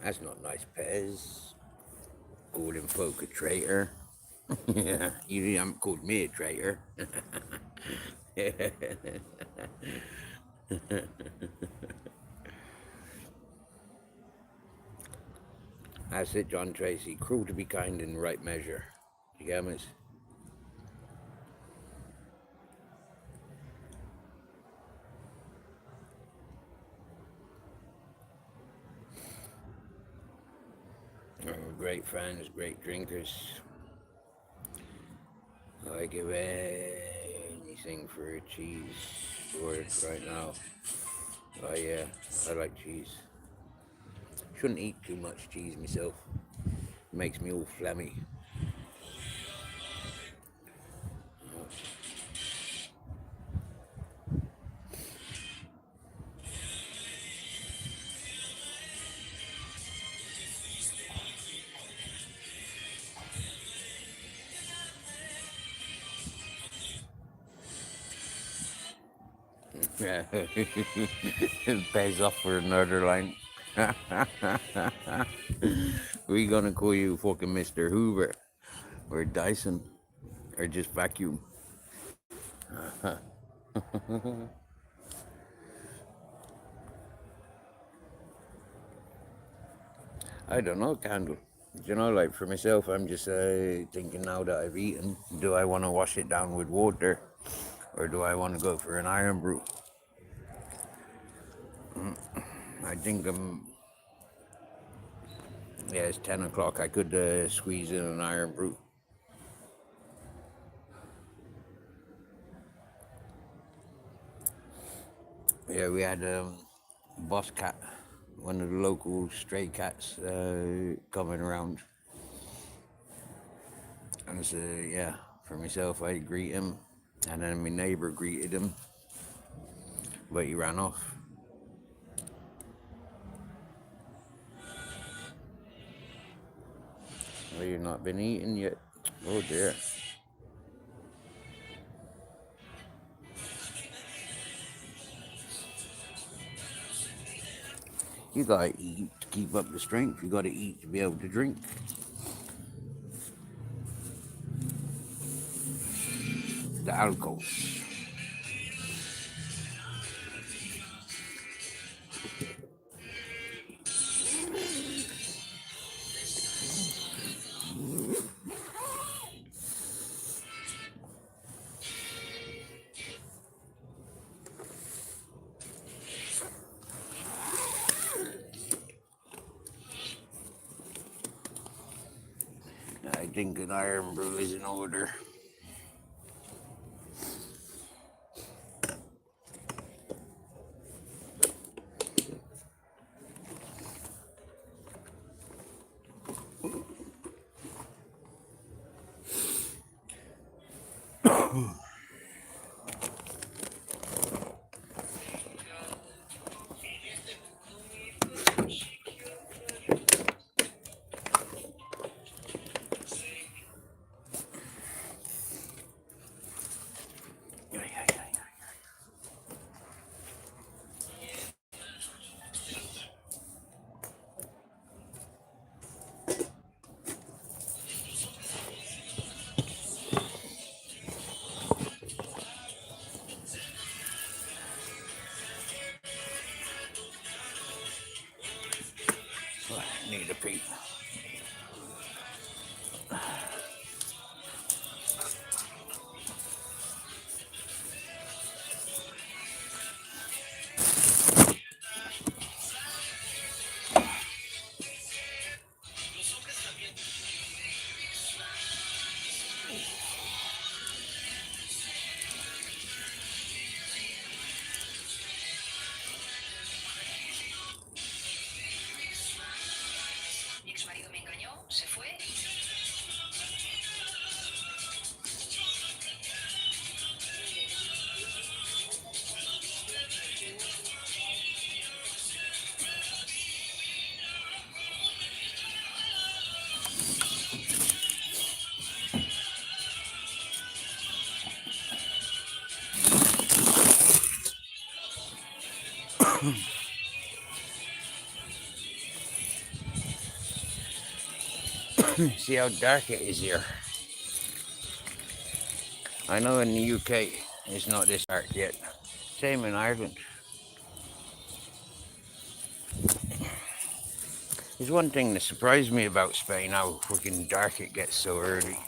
That's not nice, Pez. Calling folk a traitor. Yeah, you haven't called me a traitor. That's it, John Tracy. Cruel to be kind in the right measure. You get me? Great friends, great drinkers. I give anything for a cheese board right now. Oh yeah, I like cheese. Shouldn't eat too much cheese myself. It makes me all phlegmy. Yeah. Pays off for another line. We gonna call you fucking Mr. Hoover or Dyson or just vacuum. I don't know, Candle. You know, like for myself, I'm just thinking now that I've eaten, do I want to wash it down with water or do I want to go for an iron brew? I think yeah, it's 10 o'clock. I could squeeze in an iron brew. Yeah, we had Boss Cat, one of the local stray cats coming around. And so, yeah, for myself, I greet him. And then my neighbour greeted him. But he ran off. Well, you've not been eating yet. Oh dear. You gotta eat to keep up the strength. You gotta eat to be able to drink. The alcohol. I think an iron brew is in order. Need a pee. See how dark it is here. I know in the UK it's not this dark yet. Same in Ireland. There's one thing that surprised me about Spain, how freaking dark it gets so early.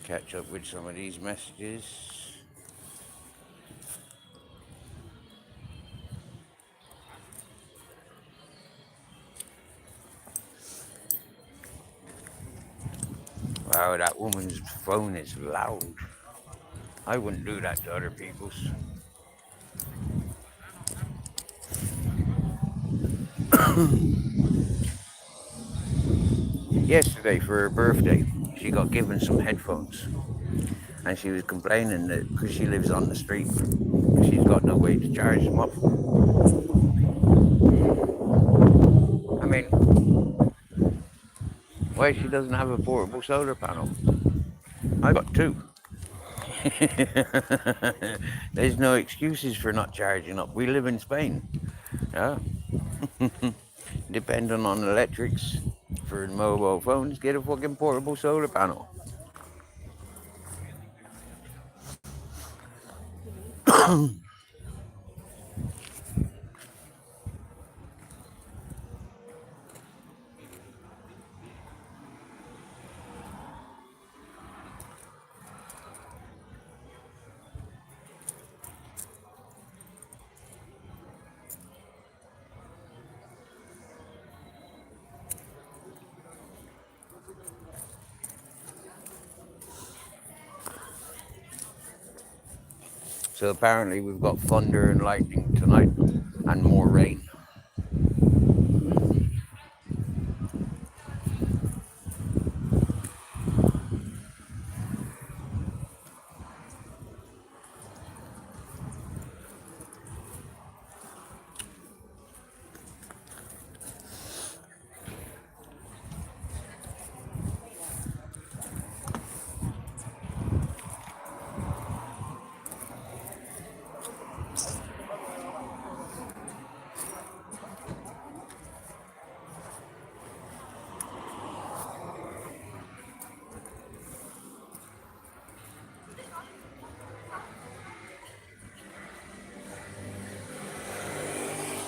Catch up with some of these messages. Wow, that woman's phone is loud. I wouldn't do that to other people's. Yesterday for her birthday, she got given some headphones. And she was complaining that because she lives on the street, she's got no way to charge them up. I mean, why she doesn't have a portable solar panel? I got two. There's no excuses for not charging up. We live in Spain. Yeah. Depending on electrics for mobile phones, get a fucking portable solar panel. So apparently we've got thunder and lightning tonight and more rain.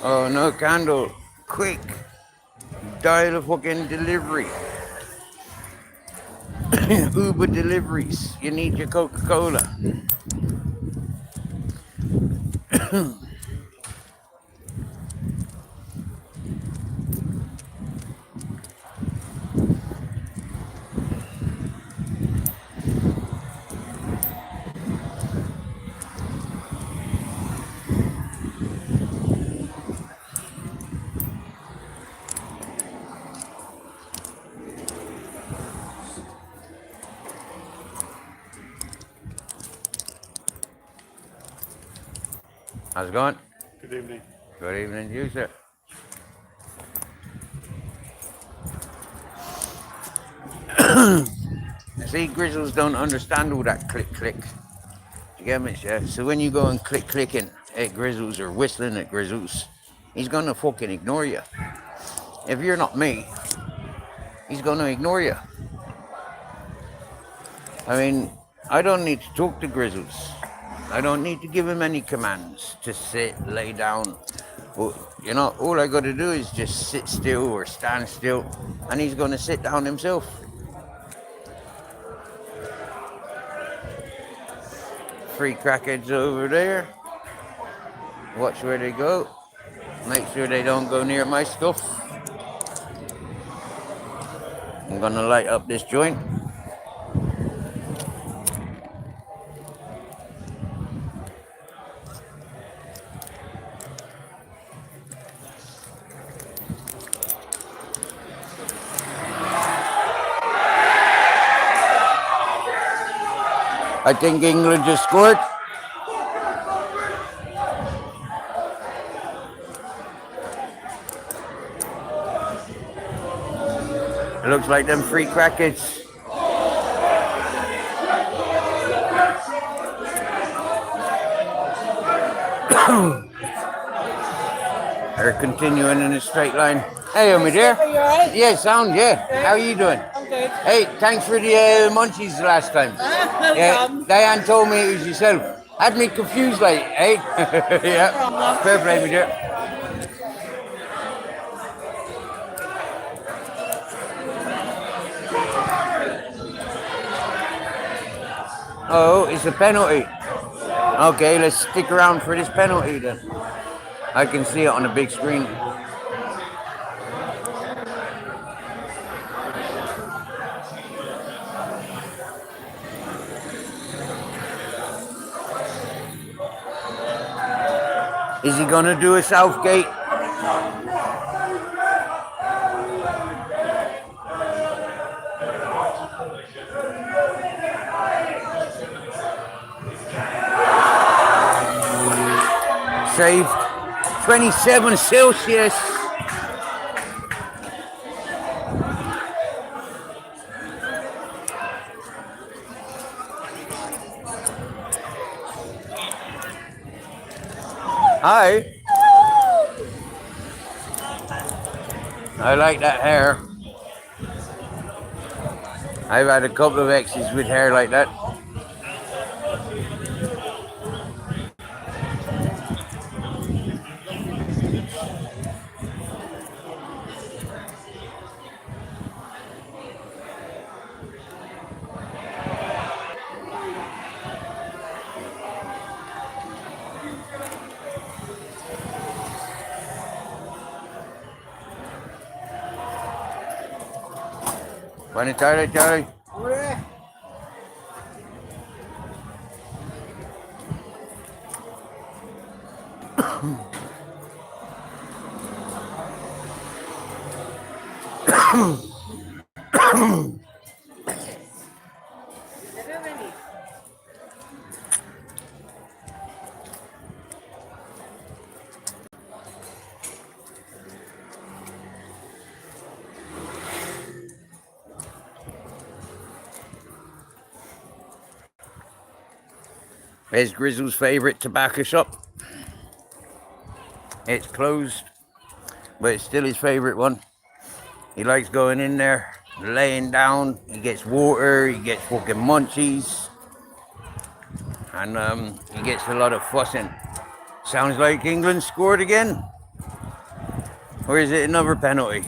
Oh no, Candle, quick, dial a fucking delivery. Uber deliveries, you need your Coca-Cola. How's it going? Good evening. Good evening to you, sir. See, Grizzles don't understand all that click. You get me, sir? So when you go and clicking at Grizzles or whistling at Grizzles, he's gonna fucking ignore you. If you're not me, he's gonna ignore you. I mean, I don't need to talk to Grizzles. I don't need to give him any commands to sit, lay down. Well, you know, all I got to do is just sit still or stand still, and he's going to sit down himself. Three crackheads over there. Watch where they go. Make sure they don't go near my stuff. I'm going to light up this joint. I think England just scored. looks like them free crackers. They're continuing in a straight line. Hey, my dear. Are you alright? Yeah, sound, yeah. How are you doing? I'm good. Hey, thanks for the munchies the last time. No Yeah, problem. Diane told me it was yourself. Had me confused, like, eh? Yeah, problem. fair play, my dear. Oh, it's a penalty. Okay, let's stick around for this penalty then. I can see it on the big screen. Is he gonna do a Southgate? Saved. 27 Celsius. Hi. I like that hair. I've had a couple of exes with hair like that. Buenas tardes, Charlie. There's Grizzle's favourite tobacco shop. It's closed, but it's still his favourite one. He likes going in there, laying down. He gets water, he gets fucking munchies. And he gets a lot of fussing. Sounds like England scored again. Or is it another penalty?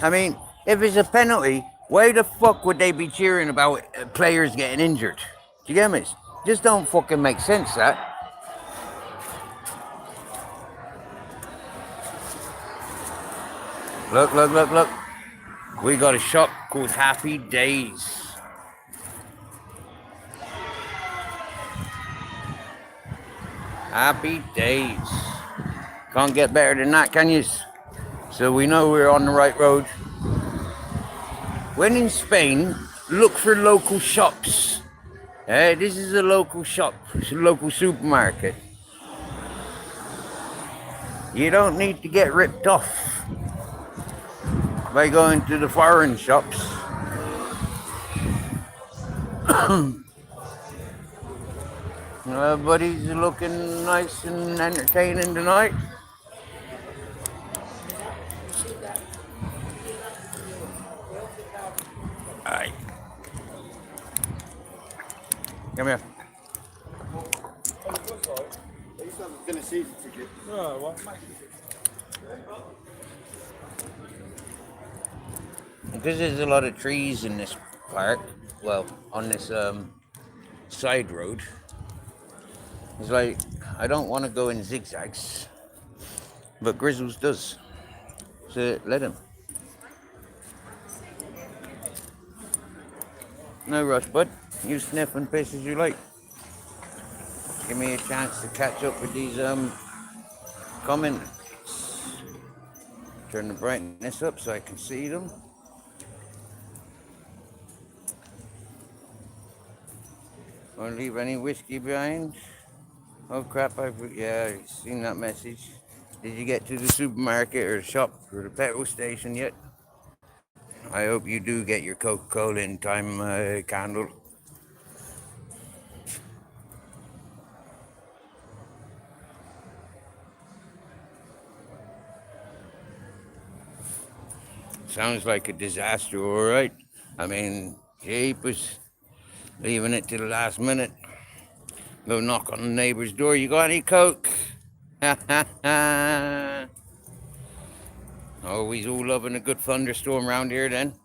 I mean, if it's a penalty, why the fuck would they be cheering about players getting injured? Do you get me? Just don't fucking make sense, that. Look, look, look, look. We got a shop called Happy Days. Happy Days. Can't get better than that, can you? So we know we're on the right road. When in Spain, look for local shops. This is a local shop, it's a local supermarket. You don't need to get ripped off by going to the foreign shops. Everybody's looking nice and entertaining tonight. Alright. Come here. Because there's a lot of trees in this park, well, on this side road, it's like, I don't want to go in zigzags, but Grizzles does, so let him. No rush, bud. You sniff and piss as you like. Give me a chance to catch up with these comments. Turn the brightness up so I can see them. Won't leave any whiskey behind. Oh crap, yeah, I've seen that message. Did you get to the supermarket or the shop or the petrol station yet? I hope you do get your Coca-Cola in time, Candle. Sounds like a disaster, all right. I mean, jeepers, leaving it to the last minute. Go knock on the neighbor's door. You got any Coke? Ha ha ha. Always all loving a good thunderstorm around here then.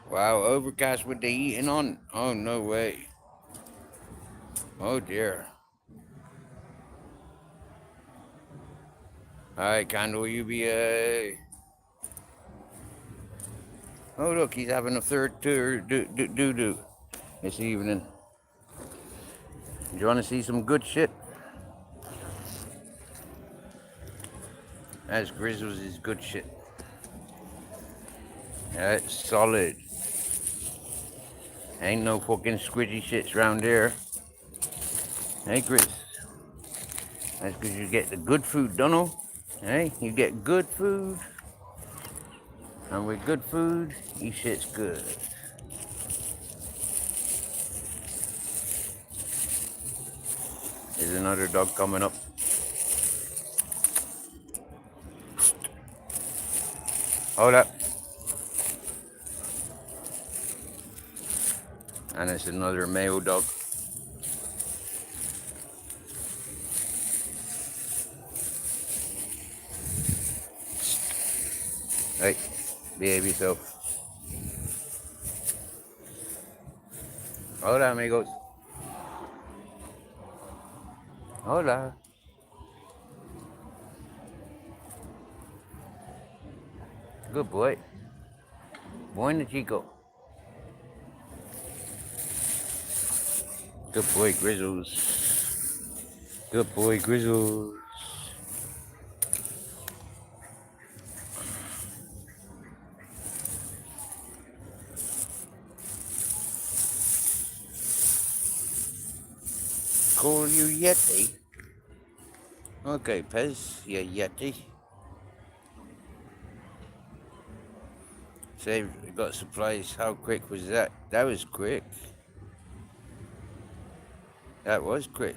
Wow, overcast with the heating on. Oh, no way. Oh, dear. All right, Candle, you be, Oh, look, he's having a third tour do this evening. Do you want to see some good shit? That's Grizzles is good shit. That's solid. Ain't no fucking squidgy shits around here. Hey, Grizz. That's because you get the good food, dunno? Hey, you get good food. And with good food, your shit's good. There's another dog coming up. Hold up. And it's another male dog. Hey, behave yourself. Hola, amigos. Hola. Good boy. Bueno, chico. Good boy, Grizzles. Good boy, Grizzles. Call you Yeti? Okay, Pez, you Yeti. Say, got supplies. How quick was that? That was quick. That was quick.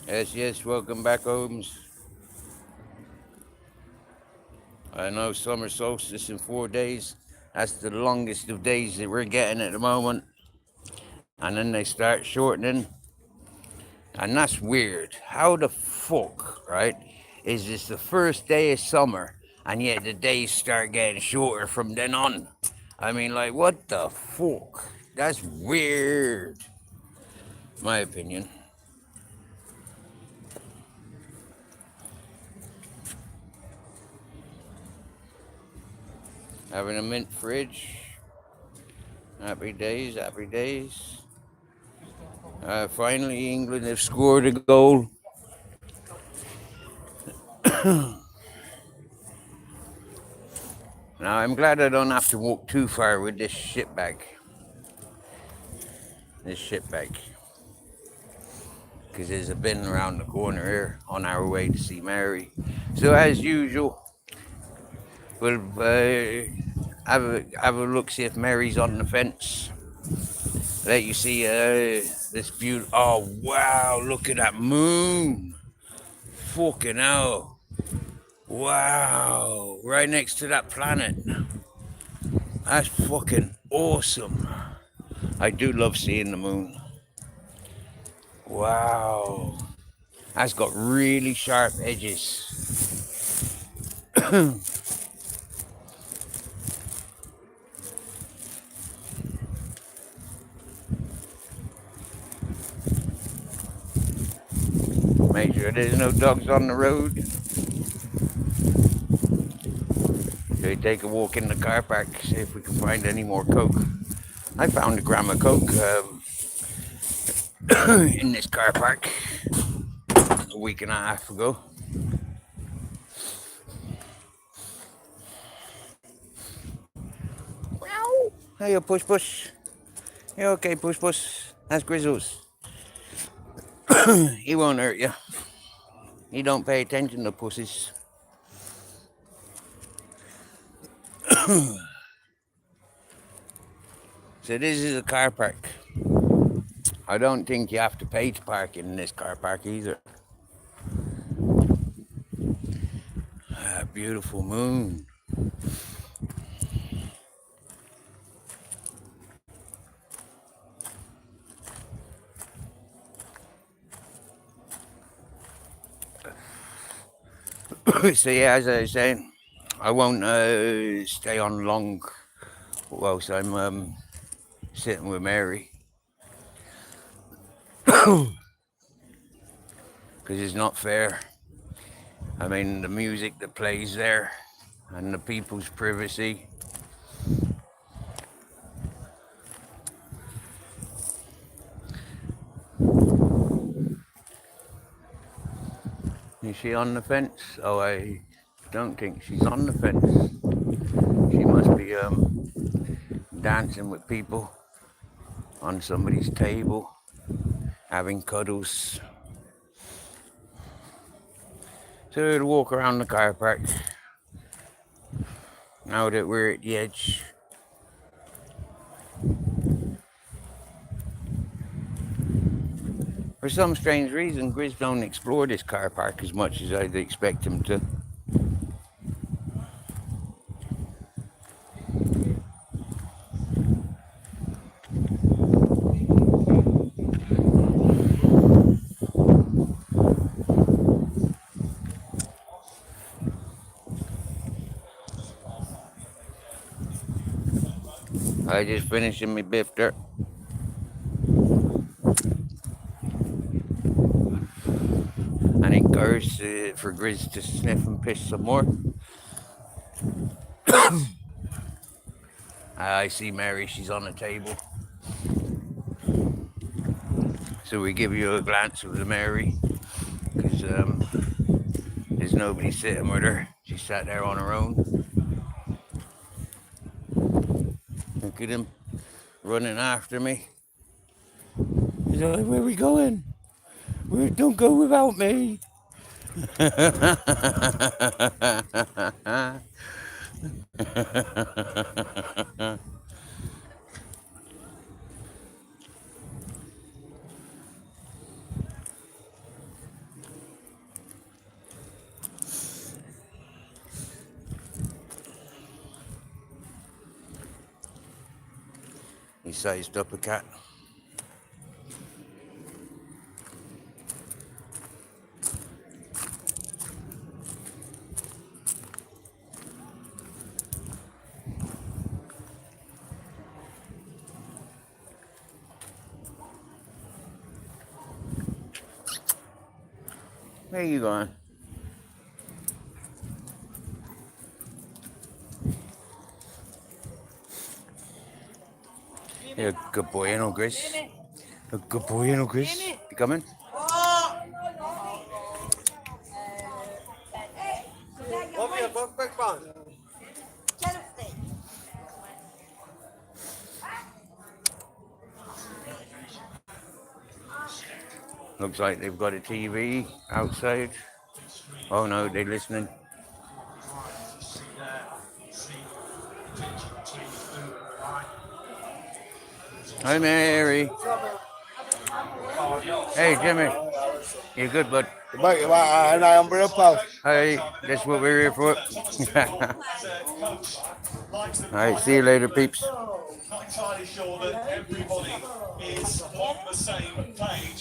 Yes, welcome back, Holmes. I know summer solstice in 4 days. That's the longest of days that we're getting at the moment. And then they start shortening. And that's weird. How the fuck, right? Is this the first day of summer and yet the days start getting shorter from then on? I mean, like, what the fuck? That's weird. My opinion. Having a mint fridge. Happy days, happy days. Finally, England have scored a goal. Now, I'm glad I don't have to walk too far with this shit bag. Because there's a bin around the corner here on our way to see Mary. So, as usual, we'll have a look, see if Mary's on the fence. Let you see this beautiful. Oh, wow, look at that moon. Fucking hell. Wow, right next to that planet. That's fucking awesome. I do love seeing the moon. Wow. That's got really sharp edges. Make sure there's no dogs on the road. So we take a walk in the car park, see if we can find any more Coke. I found a gram of Coke in this car park a week and a half ago. Hey, you push push. You okay, push push? That's Grizzles. He won't hurt you. He don't pay attention to pussies. So this is a car park. I don't think you have to pay to park in this car park either. Ah, beautiful moon. So yeah, as I was saying, I won't stay on long whilst I'm sitting with Mary. Because it's not fair. I mean, the music that plays there and the people's privacy. Is she on the fence? Oh, I don't think she's on the fence. She must be dancing with people on somebody's table, having cuddles. So we'll walk around the car park now that we're at the edge. For some strange reason, Grizz don't explore this car park as much as I'd expect him to. I just finished my bifter. And it goes for Grizz to sniff and piss some more. I see Mary, she's on the table. So we give you a glance of the Mary, because there's nobody sitting with her. She sat there on her own. Look at him running after me. He's like, where are we going? Don't go without me. He sized up a cat. Where you going? You're a good boy, you know, Grace. A good boy, you know, Grace. You coming? Looks like they've got a TV outside. Oh no, they're listening. Hi, Mary. Hey, Jimmy. You good, bud? Hey, that's what we're here for. Alright, see you later, peeps. Not entirely sure that everybody is on the same page.